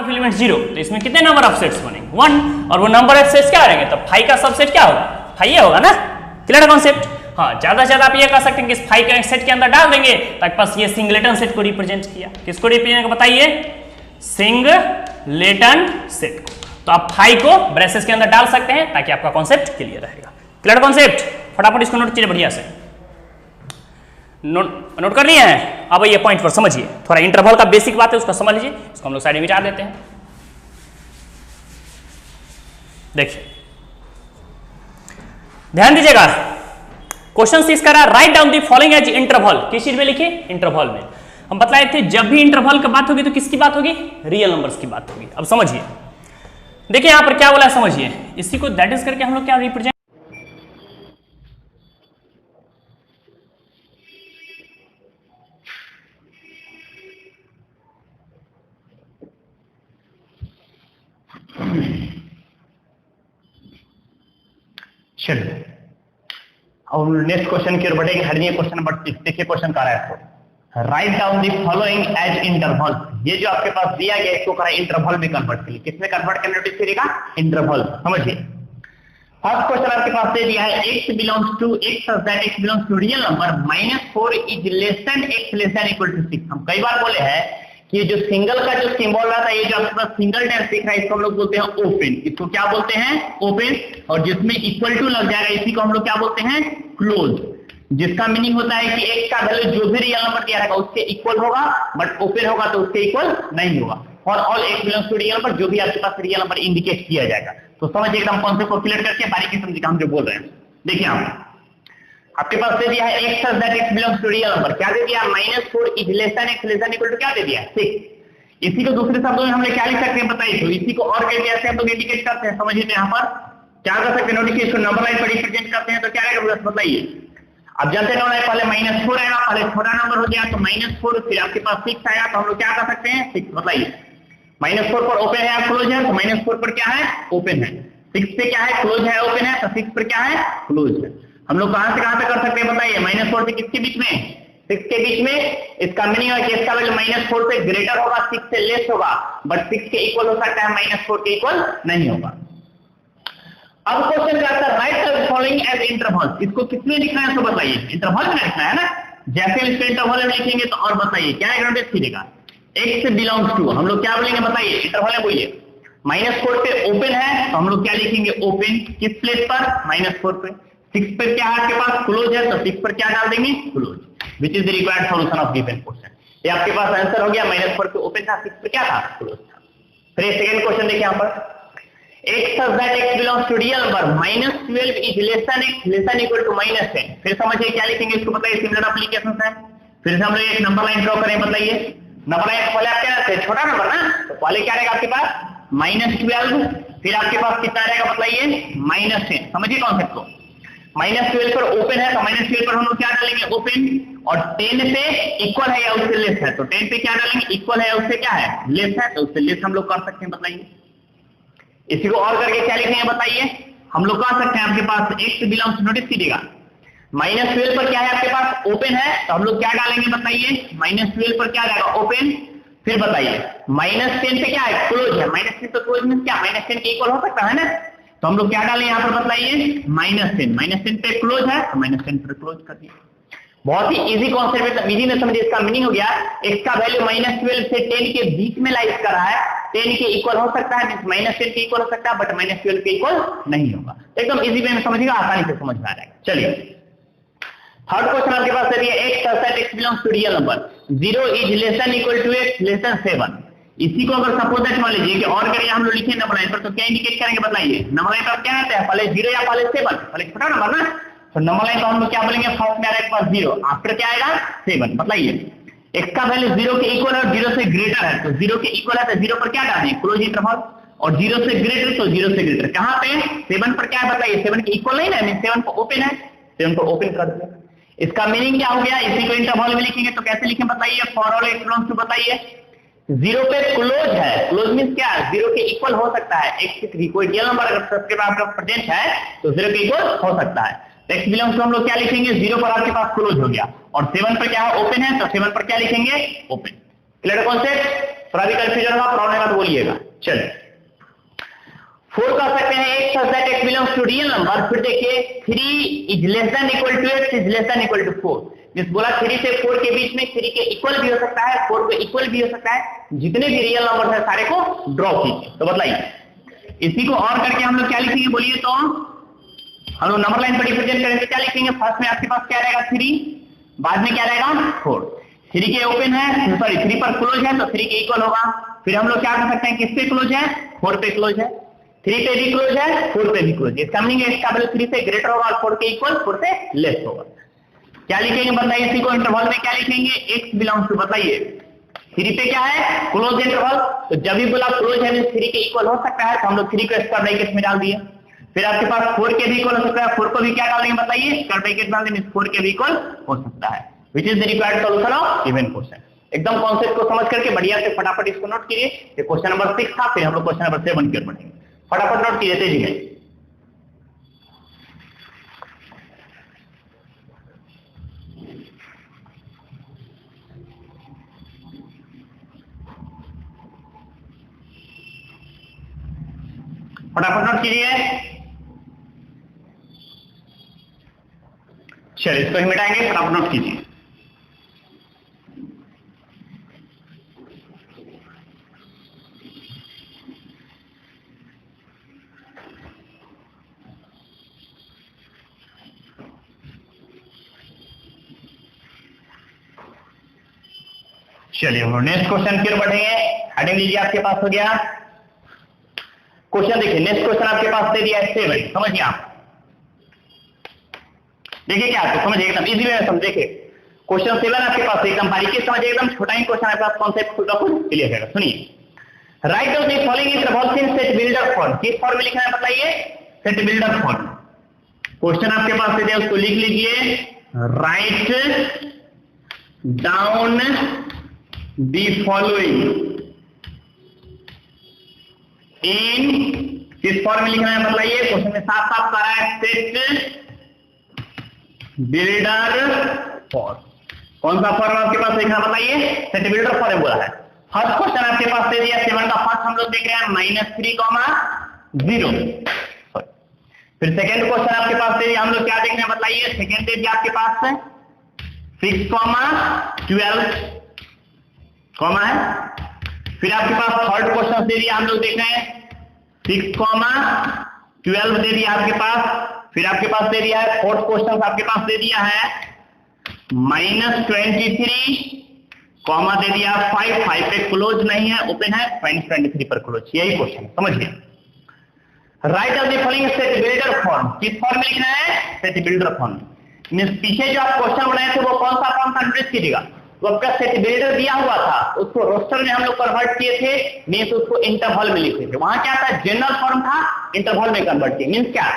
एलिमेंट्स 0। तो इसमें कितने नंबर ऑफ सेट्स बनेंगे 1, और वो नंबर ऑफ सेट्स क्या रहेंगे, तो 5 का सबसेट क्या होगा 5 ये होगा ना। Clear concept. हाँ, ज्यादा से ज्यादा आप ये कह सकते हैं कि इस 5 का सेट के अंदर डाल देंगे ताकि पास ये सिंगलेटन सेट को रिप्रेजेंट किया। किसको रिप्रेजेंट बताइए, सिंगलेटन सेट को। तो आप 5 को ब्रेसेस के अंदर डाल सकते हैं ताकि आपका कॉन्सेप्ट क्लियर रहेगा। Clear concept. फटाफट इसको नोट कीजिए बढ़िया से। नोट कर लिए हैं? अब ये पॉइंट पर समझिए, थोड़ा इंटरवल का बेसिक बात है उसका समझ लीजिए, इसको हम लोग साइड में मिटा देते हैं। देखिए ध्यान दीजिएगा, क्वेश्चन इस करा write down the following as interval. किस चीज में लिखिए? इंटरवल में। हम बतलाए थे जब भी इंटरवल की बात होगी तो किसकी बात होगी? रियल नंबर्स की बात होगी। अब समझिए, देखिए यहां पर क्या बोला है समझिए, इसी को दैट इज करके हम लोग क्या रिप्रेजेंट, चलिए और नेक्स्ट क्वेश्चन की ओर बढ़ेंगे। हरिए क्वेश्चन नंबर 6 देखिए, क्वेश्चन कह रहा है तो write down the following as interval. ये जो आपके पास दिया गया इसको करा इंटरवल में कन्वर्ट करिए। किसमें कन्वर्ट करने नोटिस करिएगा? इंटरवल। समझिए फर्स्ट क्वेश्चन आपके पास दे दिया है x belongs to x such that x belongs to real number -4 is less than x less than equal to 6। हम कई बार बोले हैं कि जो सिंगल का जो सिंबल रहता है, ये जो आपके पास सिंगल टैब दिख रहा है इसको हम लोग बोलते हैं ओपन। इसको क्या बोलते हैं? ओपन। और जिसमें इक्वल टू लग जाएगा इसी को हम लोग क्या बोलते हैं? क्लोज। जिसका मीनिंग होता है कि x का वैल्यू जो भी रियल नंबर दिया रहेगा उसके इक्वल होगा, बट ओपन होगा तो उसके इक्वल नहीं होगा। और all x belongs to real number, जो भी आपके पास रियल नंबर इंडिकेट किया जाएगा। तो समझिए एकदम कॉन्सेप्ट को क्लियर करके बारीकी समझिए हम जो बोल रहे हैं। देखिए आपके पास दे दिया है x such that x belongs to real number. क्या दे दिया? -4 is less than x less than equal to क्या दे दिया? 6। इसी को दूसरे शब्दों में हमने क्या लिख सकते हैं बताइए? तो इसी को और कैसे हम लोग इंडिकेट करते हैं समझिए। यहाँ पर क्या कर सकते हैं? नोटिस इसको नंबर लाइन पर रिप्रेजेंट करते हैं तो क्या रहेगा बताइए? अब जानते हैं ना, पहले -4 आएगा, पहले छोटा नंबर हो गया तो -4, फिर आपके पास 6 आएगा तो हम लोग क्या कर सकते हैं? 6 बताइए। -4 पर ओपन है या क्लोज है? तो -4 पर क्या है? ओपन है। 6 पे क्या है? क्लोज है, ओपन है। तो 6 पर क्या है? क्लोज है। हम लोग कहां से कहां तक कर सकते हैं बताइए? -4 से किसके बीच में? 6 के बीच में। इसका मीनिंग है कि इसका वैल्यू -4 से ग्रेटर होगा, 6 से लेस होगा, बट 6 के इक्वल हो सकता है, -4 के इक्वल नहीं होगा। अब क्वेश्चन क्या आता है? Write the following as interval. इसको किसमें लिखना है तो बताइए? इंटरवल में लिखना है ना। जैसे हम इसको इंटरवल में लिखेंगे तो और बताइए क्या है? नोटिस कीजिएगा, x बिलोंग्स टू हम लोग क्या बोलेंगे बताइए? इंटरवल में बोलिए। -4 पे ओपन है तो हम लोग क्या लिखेंगे? ओपन। किस प्लेस पर? -4 पे। 6 पे क्या है आपके पास? क्लोज है, तो 6 पर क्या डाल देंगे? Close. Which is the required solution of given question. ये आपके पास आंसर हो गया। -4 पे ओपन था, 6 पे क्या था? क्लोज था। फिर सेकंड क्वेश्चन देखिए यहाँ पर, x such that x belongs to real number -12 is less than x less than equal to -10। फिर समझिए क्या लिखेंगे इसको बताइए? सिमिलर एप्लीकेशंस है। फिर से हम लोग एक नंबर लाइन ड्रॉ करें बताइए। नंबर लाइन पहले आप क्या रखते हैं? छोटा नंबर ना, तो पहले क्या रहेगा आपके पास? -12। फिर आपके पास कितना रहेगा बताइए? -10। समझिए कॉन्सेप्ट को। -12 पर ओपन है तो -12 पर हम लोग क्या डालेंगे? ओपन। और 10 पे इक्वल है या उससे लेस है, तो 10 पे क्या डालेंगे? इक्वल है या उससे क्या है? लेस है, तो उससे लेस हम लोग कर सकते हैं बताइए। इसी को और करके क्या लिखेंगे बताइए? हम लोग कह सकते हैं आपके पास x बिलोंग्स, नोटिस कीजिएगा, -12 पर क्या है आपके पास? ओपन है, तो हम लोग क्या डालेंगे बताइए? -12 पर क्या जाएगा? ओपन। फिर बताइए -10 पे क्या है? क्लोज है। -10 तो क्लोज मींस क्या? -10 के इक्वल हो सकता है ना, तो हम लोग क्या डालें यहाँ पर बताइए? -10। -10 पे क्लोज है तो -10 पर क्लोज कर दिए। बहुत ही इजी कॉन्सेप्ट है, इजी में समझिए। इसका मीनिंग हो गया x का वैल्यू -12 से 10 के बीच में लाइज कर रहा है, 10 के इक्वल हो सकता है, -10 के इक्वल हो सकता है, बट -12 के इक्वल नहीं होगा। एकदम इजी वे में समझिएगा, आसानी से समझ में आ जाएगा। चलिए थर्ड क्वेश्चन आपके पास है x such that x belongs to real number 0 is less than equal to x less than 7। इसी को अगर सपोज दैट मान लीजिए कि और करिए हम लोग लिखे नंबर लाइन पर, तो क्या इंडिकेट करेंगे बताइए? नंबर लाइन पर क्या आता है? पहले 0 या पहले 7? पहले छोटा नंबर ना, तो नंबर लाइन पर हम लोग क्या बोलेंगे? फर्स्ट में आएगा 0, आफ्टर क्या आएगा? 7। बताइए x का वैल्यू 0 के इक्वल है और 0 से ग्रेटर है, तो 0 के इक्वल है तो 0 पर क्या डालें? Close interval. और 0 से ग्रेटर तो 0 से ग्रेटर कहां पे? 7 पर क्या है बताइए? 7 के इक्वल नहीं ना, मीन 7 को ओपन है, 7 को ओपन कर दिया। इसका मीनिंग क्या हो गया? इसी को इंटरवल में लिखेंगे तो कैसे लिखें बताइए? For all x belongs to बताइए 0 पे क्लोज है। क्लोज मींस क्या? 0 के इक्वल हो सकता है। x कोई रियल नंबर अगर सबके पास आपका प्रेजेंट है तो 0 के इक्वल हो सकता है। x बिलोंग्स टू हम लोग क्या लिखेंगे? 0 पर आपके पास क्लोज हो गया, और 7 पर क्या है? ओपन है, तो 7 पर क्या लिखेंगे? ओपन। Clear concept? थोड़ा भी कंफ्यूजन होगा, प्रॉब्लम है तो बोलिएगा। चलिए 4 कर सकते हैं x such that x belongs to real number। फिर देखिए 3 is less than equal to x is less than equal to 4। जिस बोला 3 से 4 के बीच में 3 के इक्वल भी हो सकता है, 4 के इक्वल भी हो सकता है। जितने भी रियल नंबर है सारे को ड्रॉ कीजिए। तो बताइए इसी को और करके हम लोग क्या लिखेंगे बोलिए? तो हम लोग नंबर लाइन पर रिप्रेजेंट करेंगे, क्या लिखेंगे? फर्स्ट में आपके पास क्या रहेगा? 3, बाद में क्या रहेगा 4, 3 के ओपन है, सॉरी 3 पर क्लोज है तो 3 के इक्वल होगा। फिर हम लोग क्या कर सकते हैं, किस पे क्लोज है, 4 पे क्लोज है, 3 पे भी क्लोज है, 4 पे भी क्लोज है। इसका मीनिंग है इसका वैल्यू 3 से ग्रेटर होगा और 4 के इक्वल 4 से लेस होगा। क्या लिखेंगे बताइए, इसी को इंटरवल में क्या लिखेंगे, x बिलोंग्स टू, बताइए 3 पे क्या है, क्लोज इंटरवल, तो जब भी बोला क्लोज है 3 के इक्वल हो सकता है, तो हम लोग 3 को स्क्वायर ब्रैकेट में डाल दिए। फिर आपके पास 4 के भी इक्वल हो सकता है, 4 को भी क्या डालेंगे बताइए, स्क्वायर ब्रैकेट डाल देंगे, 4 के भी इक्वल हो सकता है, which is the required solution of given question. एकदम कॉन्सेप्ट को समझ करके बढ़िया से फटाफट इसको नोट कीजिए। ये क्वेश्चन नंबर 6 था, फिर हम लोग क्वेश्चन नंबर 7 की ओर बढ़ेंगे। फटाफट नोट कीजिए तेजी में। फटाफट नोट कीजिए। चलिए इसको ही मिटाएंगे, फटाफट नोट कीजिए। चलिए हम नेक्स्ट क्वेश्चन की ओर बढ़ेंगे। हेडिंग लीजिए, आपके पास हो गया क्वेश्चन, देखिए नेक्स्ट क्वेश्चन आपके पास दे दिया है 7, समझिए आप, देखिए क्या आपको समझिए, एकदम इजी वे में समझ। देखिए क्वेश्चन 7 आपके पास एकदम बारीकी समझिए, एकदम छोटा ही क्वेश्चन आपके पास, कॉन्सेप्ट खुद का खुद क्लियर है। सुनिए, right down the following intervals in set builder form. किस फॉर्म में लिखना है बताइए, सेट बिल्डर फॉर्म। क्वेश्चन आपके पास दे दिया, उसको लिख लीजिए, right down the following in, किस फॉर्म में लिखना है बताइए, क्वेश्चन में साफ साफ कह रहा है सेट बिल्डर फॉर्म। कौन सा फॉर्म आपके पास लिखना बताइए, सेट बिल्डर फॉर्म बोला है। फर्स्ट क्वेश्चन आपके पास दे दिया 7 का, फर्स्ट हम लोग देख रहे हैं -3, 0। फिर सेकंड क्वेश्चन आपके पास दे दिया, हम लोग क्या देख रहे हैं बताइए, सेकंड दे दिया आपके पास 6, 12 कॉमा है। फिर आपके पास थर्ड क्वेश्चन दे दिया, हम लोग देख रहे हैं 6, 12 दे दिया आपके पास। फिर आपके पास दे दिया है फोर्थ क्वेश्चन आपके पास दे दिया है -23 कॉमा दे दिया 5, 5 पे क्लोज नहीं है, ओपन है, -23 पर क्लोज। यही क्वेश्चन समझिए। Right of the following set builder form, किस फॉर्म में लिखना है, सेट बिल्डर फॉर्म। मींस पीछे जो आप क्वेश्चन बनाए थे वो कौन सा फॉर्म था, नोटिस कीजिएगा, तो आपका सेट बिल्डर दिया हुआ था, उसको रोस्टर में हम लोग कन्वर्ट किए थे, मींस उसको इंटरवल में लिखे थे। वहां क्या था, जनरल फॉर्म था, इंटरवल में कन्वर्ट किए, मींस क्या,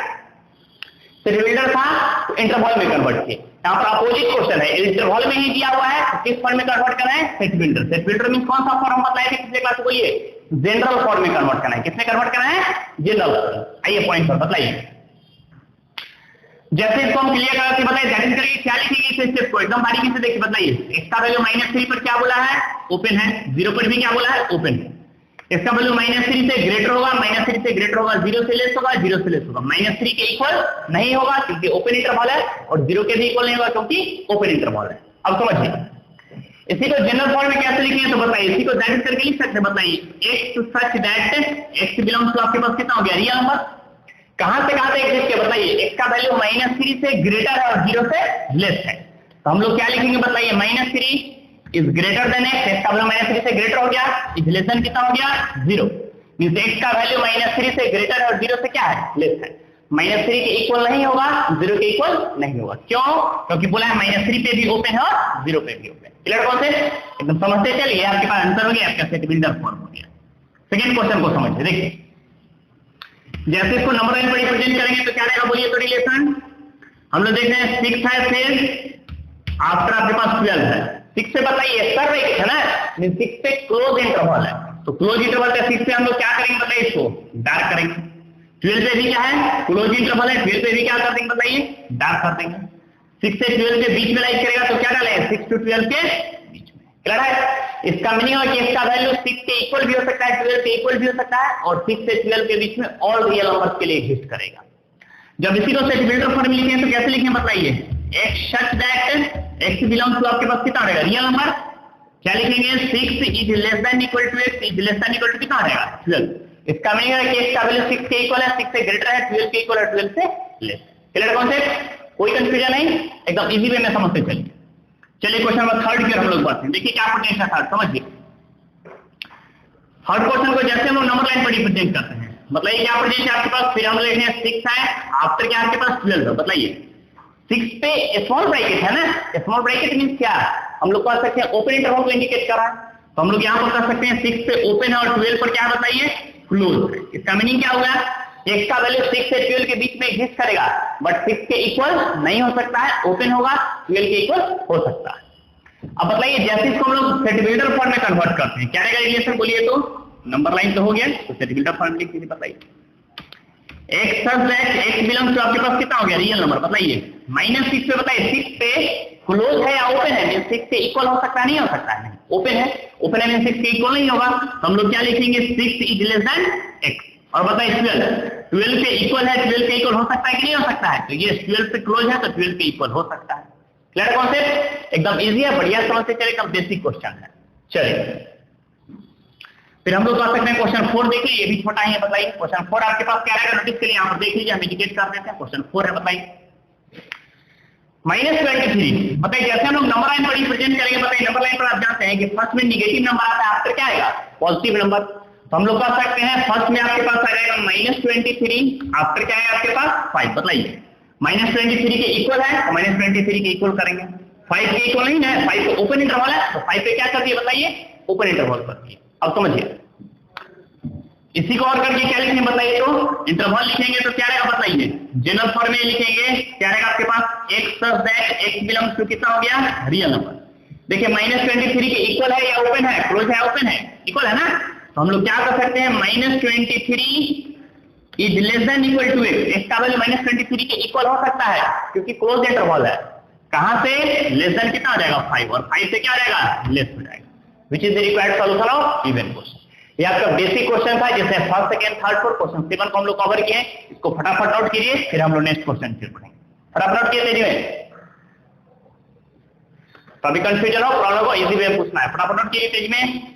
सेट बिल्डर था तो इंटरवल में कन्वर्ट किए। यहाँ पर अपोजिट क्वेश्चन है, इंटरवल में ही दिया हुआ है, तो किस फॉर्म में कन्वर्ट करना है, set builder. Set builder means कौन सा फॉर्म बताया थे पिछले क्लास में, बोलिए, जनरल फॉर्म में कन्वर्ट करना है। किसमें कन्वर्ट करना है, जनरल फॉर्म। आइए पॉइंट पर बताइए, जैसे इसको हम क्लियर करके बताइए, ध्यान करके क्या लिखेंगे इस स्टेप को, एकदम बारीकी से देखिए बताइए। इसका वैल्यू -3 पर क्या बोला है, ओपन है, 0 पर भी क्या बोला है, ओपन है। इसका वैल्यू -3 से ग्रेटर होगा, -3 से ग्रेटर होगा, 0 से लेस होगा, 0 से लेस होगा, -3 के इक्वल नहीं होगा क्योंकि ओपन इंटरवल है, और 0 के भी इक्वल नहीं होगा क्योंकि ओपन इंटरवल है। अब समझिए, इसी को जनरल फॉर्म में कैसे लिखेंगे तो बताइए, इसी को दैट करके लिख सकते हैं, बताइए x such that x belongs to आपके पास कितना हो गया, रियल नंबर। कहां से कहां तक एग्जिस्ट किया बताइए, x का वैल्यू -3 से ग्रेटर है और 0 से लेस है, तो हम लोग क्या लिखेंगे बताइए, -3 इज ग्रेटर देन x का वैल्यू -3 से ग्रेटर हो गया, इज लेस देन कितना हो गया, 0। मींस x का वैल्यू -3 से ग्रेटर है और 0 से क्या है, लेस है। -3 के इक्वल नहीं होगा, 0 के इक्वल नहीं होगा, क्यों, क्योंकि बोला है -3 पे भी ओपन है और 0 पे भी ओपन। क्लियर कौन से, एकदम समझते चलिए, आपके पास आंसर हो गया, आपका सेट बिल्डर फॉर्म हो गया। सेकंड क्वेश्चन को समझिए, देखिए जैसे इसको नंबर लाइन पर रिप्रेजेंट करेंगे तो क्या रहेगा बोलिए, तो रिलेशन हम लोग देख रहे हैं 6 है, फिर आफ्टर आपके पास 12 है। 6 से बताइए कर रहे है ना, 6 पे क्लोज इंटरवल है, तो क्लोज इंटरवल का 6 पे हम लोग क्या करेंगे बताइए, इसको डार्क करेंगे। 12 पे भी क्या है, क्लोज इंटरवल है, 12 पे भी क्या कर देंगे बताइए, डार्क कर देंगे। 6 से 12 के बीच में लाइक करेगा तो क्या डालेंगे, 6 to 12 के बीच में। क्लियर है, इसका मीनिंग है कि इसका वैल्यू 6 के इक्वल भी हो सकता है, 12 के इक्वल भी हो सकता है, और 6 से 12 के बीच में ऑल रियल नंबर्स के लिए एग्जिस्ट करेगा। जब इसी को सेट बिल्डर फॉर्म में लिखें तो कैसे लिखें बताइए, x such that x belongs to आपके पास कितना रहेगा, रियल नंबर। क्या लिखेंगे, 6 is less than equal to x is less than equal to कितना रहेगा, 12। इसका मीनिंग है कि x का वैल्यू 6 के इक्वल है, 6 से ग्रेटर है, 12 के इक्वल है, 12 से लेस। क्लियर कॉन्सेप्ट, कोई कंफ्यूजन नहीं, एकदम इजी वे में समझते चलिए। चलिए क्वेश्चन नंबर 3 की ओर हम लोग बढ़ते हैं। देखिए क्या पोटेंशियल थर्ड, समझिए थर्ड क्वेश्चन को जैसे हम लोग नंबर लाइन पर रिप्रेजेंट करते हैं, मतलब ये क्या प्रेजेंट है आपके पास, फिर हम लेते हैं 6 है, आफ्टर क्या आपके पास 12 है। बताइए 6 पे स्मॉल ब्रैकेट है ना, स्मॉल ब्रैकेट मींस क्या, हम लोग कह सकते हैं ओपन इंटरवल को इंडिकेट कर रहा है, तो हम लोग यहाँ पर कर सकते हैं 6 पे ओपन है और 12 पर क्या बताइए क्लोज है। इसका मीनिंग क्या हुआ, x का वैल्यू 6 से 12 के बीच में एग्जिस्ट करेगा, बट 6 के इक्वल नहीं हो सकता है, ओपन होगा, 12 के इक्वल हो सकता है। अब बताइए जैसे इसको हम लोग सेट बिल्डर फॉर्म में कन्वर्ट करते हैं, क्या रहेगा रिलेशन बोलिए, तो नंबर लाइन तो हो गया, तो सेट बिल्डर फॉर्म लिख दीजिए। बताइए x such that x belongs to आपके पास कितना हो गया रियल नंबर, बताइए -6 पे, बताइए 6 पे क्लोज है या ओपन है, मींस 6 के इक्वल हो सकता है नहीं हो सकता है, नहीं ओपन है, ओपन है मींस 6 के इक्वल नहीं होगा, तो हम लोग क्या लिखेंगे 6 इज लेस देन x। और बताइए 12 के इक्वल है, 12 के इक्वल हो सकता है कि नहीं हो सकता है, तो ये 12 पे क्लोज है तो 12 के इक्वल हो सकता है। क्लियर कॉन्सेप्ट, एकदम इजी है, बढ़िया समझते चले, एकदम बेसिक क्वेश्चन है। चलिए फिर हम लोग कर सकते हैं क्वेश्चन 4 देखिए, ये भी छोटा ही है। बताइए क्वेश्चन 4 आपके पास क्या रहेगा, नोटिस के लिए यहाँ पर देख लीजिए, हम इंडिकेट कर देते हैं। क्वेश्चन 4 है, बताइए -23। बताइए जैसे हम लोग नंबर लाइन पर रिप्रेजेंट करेंगे, बताइए नंबर लाइन पर आप जानते हैं कि फर्स्ट में निगेटिव नंबर आता है, आफ्टर क्या आएगा पॉजिटिव नंबर, तो हम लोग कर सकते हैं फर्स्ट में आपके पास आ जाएगा -23, आफ्टर क्या है आपके पास 5। बताइए -23 के इक्वल है तो -23 के इक्वल करेंगे, 5 के इक्वल नहीं है, 5 तो ओपन इंटरवल है, तो 5 पे क्या कर दिए बताइए ओपन इंटरवल कर दिए। अब समझिए इसी को और करके क्या लिखेंगे बताइए, तो इंटरवल लिखेंगे तो क्या रहेगा बताइए, जनरल फॉर्म में लिखेंगे क्या रहेगा आपके पास x such that x belongs to कितना हो गया रियल नंबर। देखिए -23 के इक्वल है या ओपन है, क्लोज है ओपन है, इक्वल है ना, तो हम लोग क्या कर सकते हैं -23 is less than equal to x का वैल्यू -23 के इक्वल हो सकता है क्योंकि क्लोज इंटरवल है, कहां से लेस देन कितना आ जाएगा 5, और 5 से क्या आ जाएगा लेस हो जाएगा, which is the required solution of even question. ये आपका बेसिक क्वेश्चन था, जैसे first second third fourth question 7 को हम लोग कवर किए, इसको फटाफट नोट कीजिए, फिर हम लोग नेक्स्ट क्वेश्चन फिर पढ़ेंगे। फटाफट नोट किए तेजी में, कभी कंफ्यूजन हो प्रॉब्लम को इजी वे में पूछना है, फटाफट नोट कीजिए तेजी में।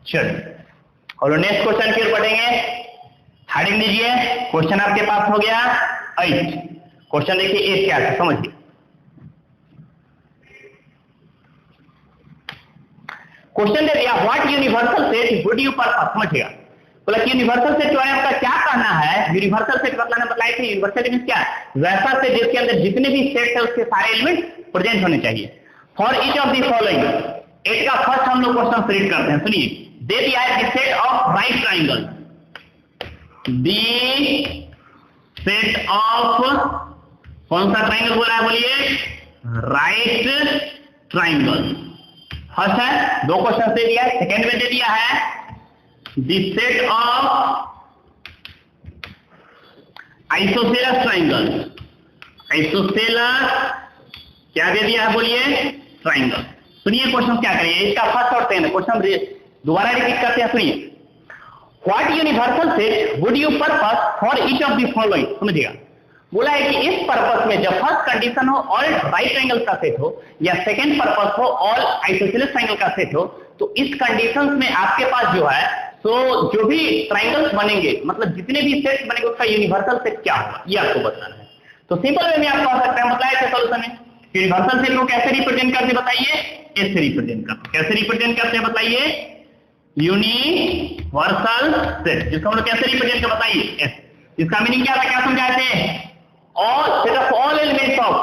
चलिए और नेक्स्ट क्वेश्चन फिर पढ़ेंगे, हेडिंग दीजिए, क्वेश्चन आपके पास हो गया 8। क्वेश्चन देखिए 8 क्या है समझिए, क्वेश्चन दे दिया what universal set would you purpose, समझिएगा, बोला कि यूनिवर्सल सेट जो है आपका क्या कहना है, यूनिवर्सल सेट मतलब बताया कि यूनिवर्सल मींस क्या है, वैसा सेट जिसके अंदर जितने भी सेट है उसके सारे एलिमेंट प्रेजेंट होने चाहिए। For each of the following, 8 का फर्स्ट हम लोग क्वेश्चन रीड करते हैं, सुनिए, दे दिया है the set of right triangle, the set of कौन सा ट्राइंगल बोला है बोलिए, राइट ट्राइंगल। फर्स्ट है, 2 क्वेश्चन दे दिया है, सेकेंड में दे दिया है the set of isosceles triangle, isosceles क्या दे दिया है बोलिए ट्राइंगल। सुनिए क्वेश्चन क्या करेंगे, इसका फर्स्ट और सेकंड क्वेश्चन दोबारा रिपीट करते हैं, सुनिए, what universal set would you purpose for each of the following, समझिएगा, बोला है कि इस पर्पस में जब फर्स्ट कंडीशन हो ऑल राइट ट्राइंगल का सेट हो या सेकंड पर्पस हो ऑल आइसोसेलस ट्राइंगल का सेट हो, तो इस कंडीशंस में आपके पास जो है तो जो भी ट्राइंगल्स बनेंगे मतलब जितने भी सेट्स बनेंगे उसका यूनिवर्सल सेट क्या होगा ये आपको बताना है। तो सिंपल वे में आप कह सकते हैं, बताया था सॉल्यूशन में, यूनिवर्सल सेट को कैसे रिप्रेजेंट करते बताइए, ऐसे रिप्रेजेंट करते, कैसे रिप्रेजेंट करते हैं बताइए, यूनिवर्सल सेट, जिसको हम लोग कैसे रिप्रेजेंट करते बताइए एस। इसका मीनिंग क्या था, क्या समझाए थे, all set of all elements of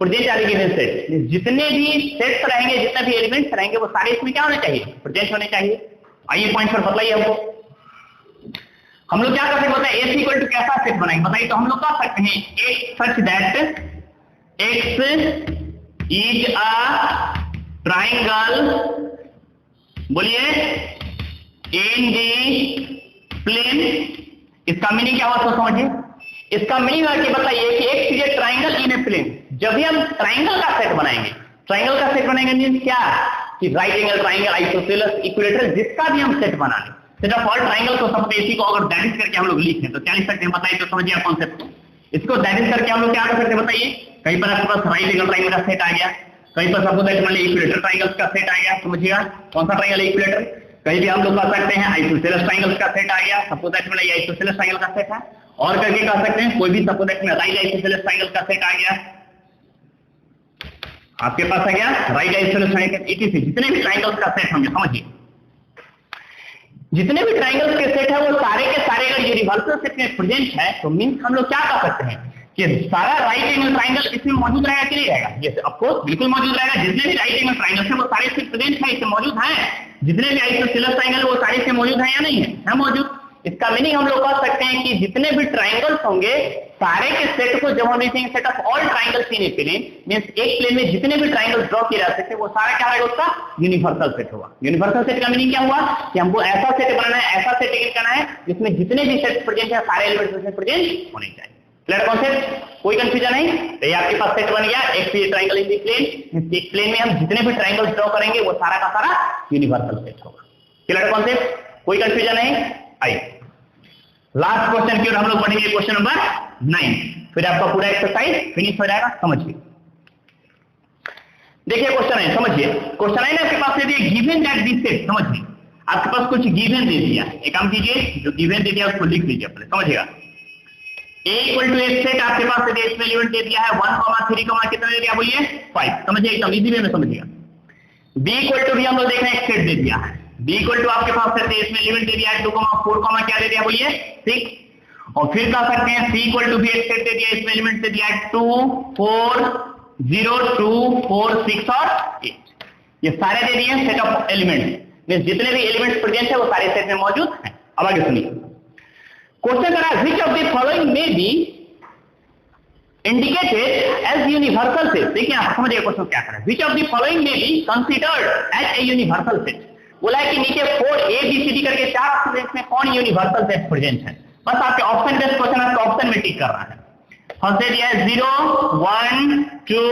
present are given set, जितने भी सेट्स रहेंगे जितने भी एलिमेंट्स रहेंगे वो सारे इसमें क्या होने चाहिए प्रेजेंट होने चाहिए। आइए पॉइंट पर बताइए हमको, हम लोग क्या कर सकते हैं बताइए, एस इक्वल टू कैसा सेट बनाएंगे बताइए, तो हम लोग कर सकते हैं एक सच that x is a triangle, बोलिए इन दी प्लेन। इसका मीनिंग क्या हुआ तो समझिए, इसका मीनिंग है कि बताइए कि एक चीज ट्राइंगल इन ए प्लेन, जब भी हम ट्राइंगल का सेट बनाएंगे, ट्राइंगल का सेट बनाएंगे मींस क्या, कि right angle triangle, isosceles, equilateral, जिसका भी हम सेट बना लें, सेट ऑफ ऑल ट्राइंगल को सब इसी को अगर दैट इज करके हम लोग लिखें तो क्या लिख सकते हैं बताइए, तो समझिए कॉन्सेप्ट को। इसको दैट इज करके हम लोग क्या कर सकते हैं बताइए, कहीं पर आपके पास राइट एंगल ट्राइंगल का सेट आ गया, कहीं पर सपोज दैट मान लीजिए इक्विलेटरल ट्राइंगल्स का सेट आ गया, समझिएगा कौन सा ट्राइंगल है इक्विलेटरल। कहीं भी हम लोग कह सकते हैं आइसोसेलेस ट्राइंगल्स का सेट आ गया, सपोज दैट मान लीजिए आइसोसेलेस ट्राइंगल का सेट है, और करके कह सकते हैं कोई भी सपोज दैट में राइट आइसोसेलेस ट्राइंगल का सेट आ गया, आपके पास आ गया राइट आइसोसेलेस ट्राइंगल, इसी से जितने भी ट्राइंगल्स का सेट होंगे, समझिए जितने भी ट्राइंगल्स के सेट है वो सारे के सारे अगर यूनिवर्सल सेट में प्रेजेंट है तो मींस हम लोग क्या कह सकते हैं कि सारा राइट एंगल ट्राइंगल इसमें मौजूद रहेगा कि नहीं रहेगा, ये ऑफ कोर्स बिल्कुल मौजूद रहेगा। जितने भी राइट एंगल ट्राइंगल्स हैं वो सारे इसमें प्रेजेंट है, इसमें मौजूद हैं। जितने भी आइसोसेलेस ट्राइंगल वो सारे इसमें मौजूद हैं या नहीं है मौजूद। इसका मीनिंग हम लोग कह सकते हैं कि जितने भी ट्राइंगल्स होंगे सारे के सेट को जब हम लिखेंगे set of all triangles in a plane, means एक प्लेन में जितने भी ट्राइंगल्स ड्रॉ किए जा सकते हैं वो सारा क्या रहेगा, उसका यूनिवर्सल सेट होगा। यूनिवर्सल सेट का मीनिंग क्या हुआ कि हमको ऐसा सेट बनाना है, ऐसा सेट टेकन करना है जिसमें जितने भी सेट प्रेजेंट है सारे एलिमेंट्स उसमें प्रेजेंट होने चाहिए। क्लियर कॉन्सेप्ट, कोई कंफ्यूजन नहीं। तो ये आपके पास सेट बन गया एक ट्राइंगल इन द प्लेन, एक प्लेन में हम जितने भी ट्राइंगल्स ड्रॉ करेंगे वो सारा का सारा यूनिवर्सल सेट होगा। क्लियर कॉन्सेप्ट, कोई कंफ्यूजन नहीं। आइए लास्ट क्वेश्चन की ओर हम लोग बढ़ेंगे, क्वेश्चन नंबर 9, फिर आपका पूरा एक्सरसाइज फिनिश हो जाएगा। समझिए, देखिए क्वेश्चन है, समझिए क्वेश्चन है ना आपके पास दे दिया गिवन दैट दिस सेट, समझिए आपके पास कुछ गिवन दे दिया, एक काम कीजिए जो गिवन दे दिया उसको लिख लीजिए अपने, समझिएगा a इक्वल टू एक सेट आपके पास दे दिया, इसमें एलिमेंट दे दिया है 1, 3, कितना दे दिया बोलिए 5, समझिए एकदम इजी वे में समझिएगा। b इक्वल टू भी हम लोग देख रहे हैं एक सेट दे दिया है, b इक्वल टू आपके पास सेट है, इसमें एलिमेंट दे दिया है 2, 4, क्या दे दिया बोलिए 6, और फिर कह सकते हैं c इक्वल टू भी एक सेट दे दिया, इसमें एलिमेंट दे दिया है 2, 4, 0, 2, 4, 6 और 8, ये सारे दे दिए सेट ऑफ एलिमेंट्स, मींस जितने भी एलिमेंट्स प्रेजेंट है वो सारे सेट में मौजूद हैं। अब आगे सुनिए, क्वेश्चन करा which of the following may be indicated as universal set. देखिए आप समझिए क्वेश्चन क्या कर रहा है, which of the following may be considered as a universal set. बोला है कि नीचे 4 A B C D करके 4 ऑप्शन में कौन यूनिवर्सल सेट प्रेजेंट है, बस आपके ऑप्शन बेस्ड क्वेश्चन आपका ऑप्शन में टिक कर रहा है। फर्स्ट दे दिया है 0, 1, 2,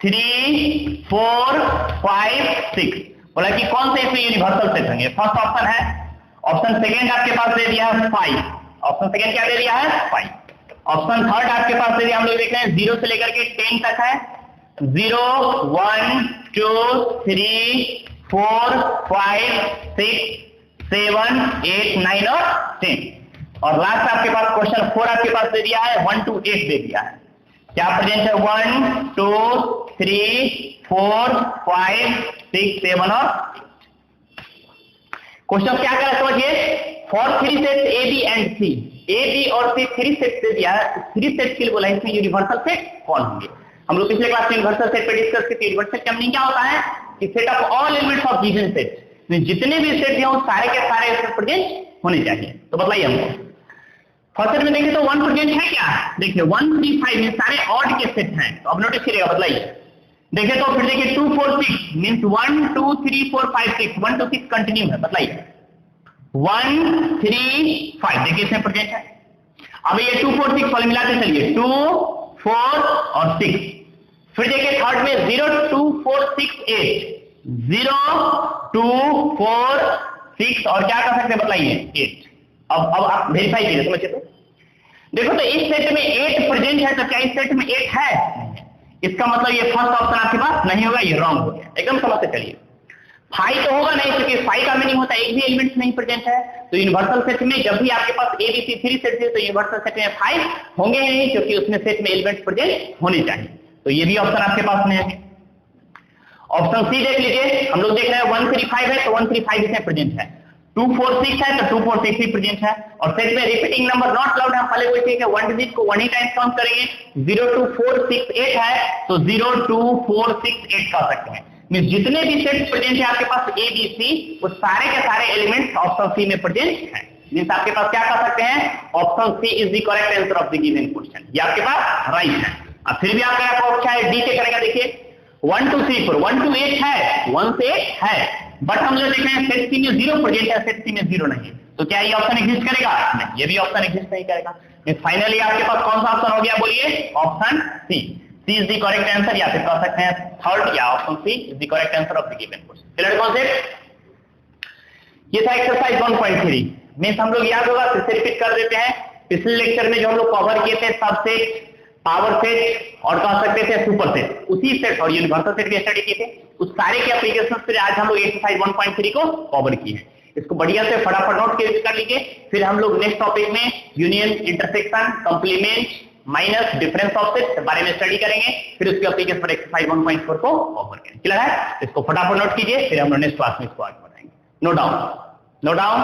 3, 4, 5, 6, बोला कि कौन से इसमें यूनिवर्सल सेट होंगे, फर्स्ट ऑप्शन है। ऑप्शन सेकंड आपके पास दे दिया है 5, ऑप्शन सेकंड क्या दे दिया है 5। ऑप्शन थर्ड आपके पास दे दिया, हम लोग देख रहे हैं 0 से लेकर के 10 तक है, 0, 1, 2, 3, 4, 5, 6, 7, 8, 9 और 10, और लास्ट आपके पास क्वेश्चन 4 आपके पास दे दिया है 1 to 8 दे दिया है। क्या प्रेजेंट है 1, 2, 3, 4, 5, 6, 7 और 8। क्वेश्चन क्या कर समझिए, for 3 sets A B and C, A B और सी 3 सेट्स दे दिया है, 3 सेट्स के लिए बोला है इसमें यूनिवर्सल सेट कौन होंगे। हम लोग पिछले क्लास में यूनिवर्सल सेट पे डिस्कस किए थे। यूनिवर्सल का मीनिंग क्या होता है कि set of all elements of given set, जितने भी सेट हैं सारे के सारे इसमें प्रेजेंट होने चाहिए। तो बताइए हमको फर्स्ट सेट में देखिए तो 1 प्रेजेंट है क्या, देखिए 1, 3, 5 में सारे ऑड के सेट हैं, तो अब नोटिस करिएगा, बताइए देखिए तो फिर देखिए 2, 4, 6 मींस 1, 2, 3, 4, 5, 6, 1 to 6 कंटिन्यू है, बताइए 1, 3, 5 देखिए इसमें प्रेजेंट है। अब ये 2, 4, 6 वाले मिलाते चलिए 2, 4 और 6, फिर देखिए थर्ड में 0, 2, 4, 6, 8, 0, 2, 4, 6 और क्या कर सकते हैं बताइए 8। अब आप वेरीफाई कीजिए, समझिए तो देखो तो इस सेट में 8 प्रेजेंट है, तो क्या इस सेट में 8 है, इसका मतलब ये फर्स्ट ऑप्शन आपके पास नहीं होगा, ये रॉन्ग हो गया, एकदम समझ से चलिए। 5 तो होगा नहीं, क्योंकि 5 का मीनिंग होता है एक भी एलिमेंट नहीं प्रेजेंट है, तो यूनिवर्सल सेट में जब भी आपके पास ए बी सी 3 सेट है तो यूनिवर्सल सेट में 5 होंगे ही नहीं, क्योंकि उसमें सेट में एलिमेंट्स प्रेजेंट होने चाहिए, तो ये भी ऑप्शन आपके पास में है। ऑप्शन सी देख लीजिए, हम लोग देख रहे हैं 1, 3, 5 है, तो 1, 3, 5 इसमें प्रेजेंट है, 2, 4, 6 है, तो 2, 4, 6 भी प्रेजेंट है, और सेट में रिपीटिंग नंबर नॉट अलाउड है, हम पहले वही ठीक है 1 डिजिट को 1 ही टाइम्स काउंट करेंगे, 0, 2, 4, 6, 8 है, तो 0, 2, 4, 6, 8 कर सकते हैं। मींस जितने भी सेट प्रेजेंट है आपके पास ए बी सी, वो सारे के सारे एलिमेंट्स ऑप्शन सी में प्रेजेंट हैं। मींस आपके पास क्या कर सकते हैं, option C is the correct answer of the given question, ये आपके पास राइट है। अब फिर भी आपका ऑप्शन है डी से करेगा, देखिए 1, 2, 3, 4, 1 to 8 है, 1 से 8 है, बट हम लोग देख रहे हैं सेट सी में 0 प्रेजेंट है, सेट सी में 0 नहीं है, तो क्या ये ऑप्शन एग्जिस्ट करेगा, नहीं, ये भी ऑप्शन एग्जिस्ट नहीं करेगा। फाइनली आपके पास कौन सा ऑप्शन हो गया बोलिए, option C. C is the correct answer, या फिर कह सकते हैं थर्ड या option C is the correct answer of the given question. Clear concept? ये था एक्सरसाइज 1.3। मींस हम लोग याद होगा, फिर से रिपीट कर देते हैं। पिछले लेक्चर में जो हम लोग कवर किए थे सबसेट, पावर सेट और कह सकते थे सुपर सेट, उसी सेट और यूनिवर्सल सेट की स्टडी किए थे। उस सारे के एप्लीकेशंस पे आज हम लोग एक्सरसाइज 1.3 को कवर किए हैं। इसको बढ़िया से फटाफट नोट कर लीजिए, फिर हम लोग नेक्स्ट टॉपिक में union, intersection, complement, minus, difference of set के बारे में स्टडी करेंगे, फिर उसके एप्लीकेशन पर एक्सरसाइज 1.4 को कवर करेंगे। क्लियर है? इसको फटाफट नोट कीजिए, फिर हम लोग नेक्स्ट क्लास में इसको आगे बढ़ाएंगे। Note down, note down.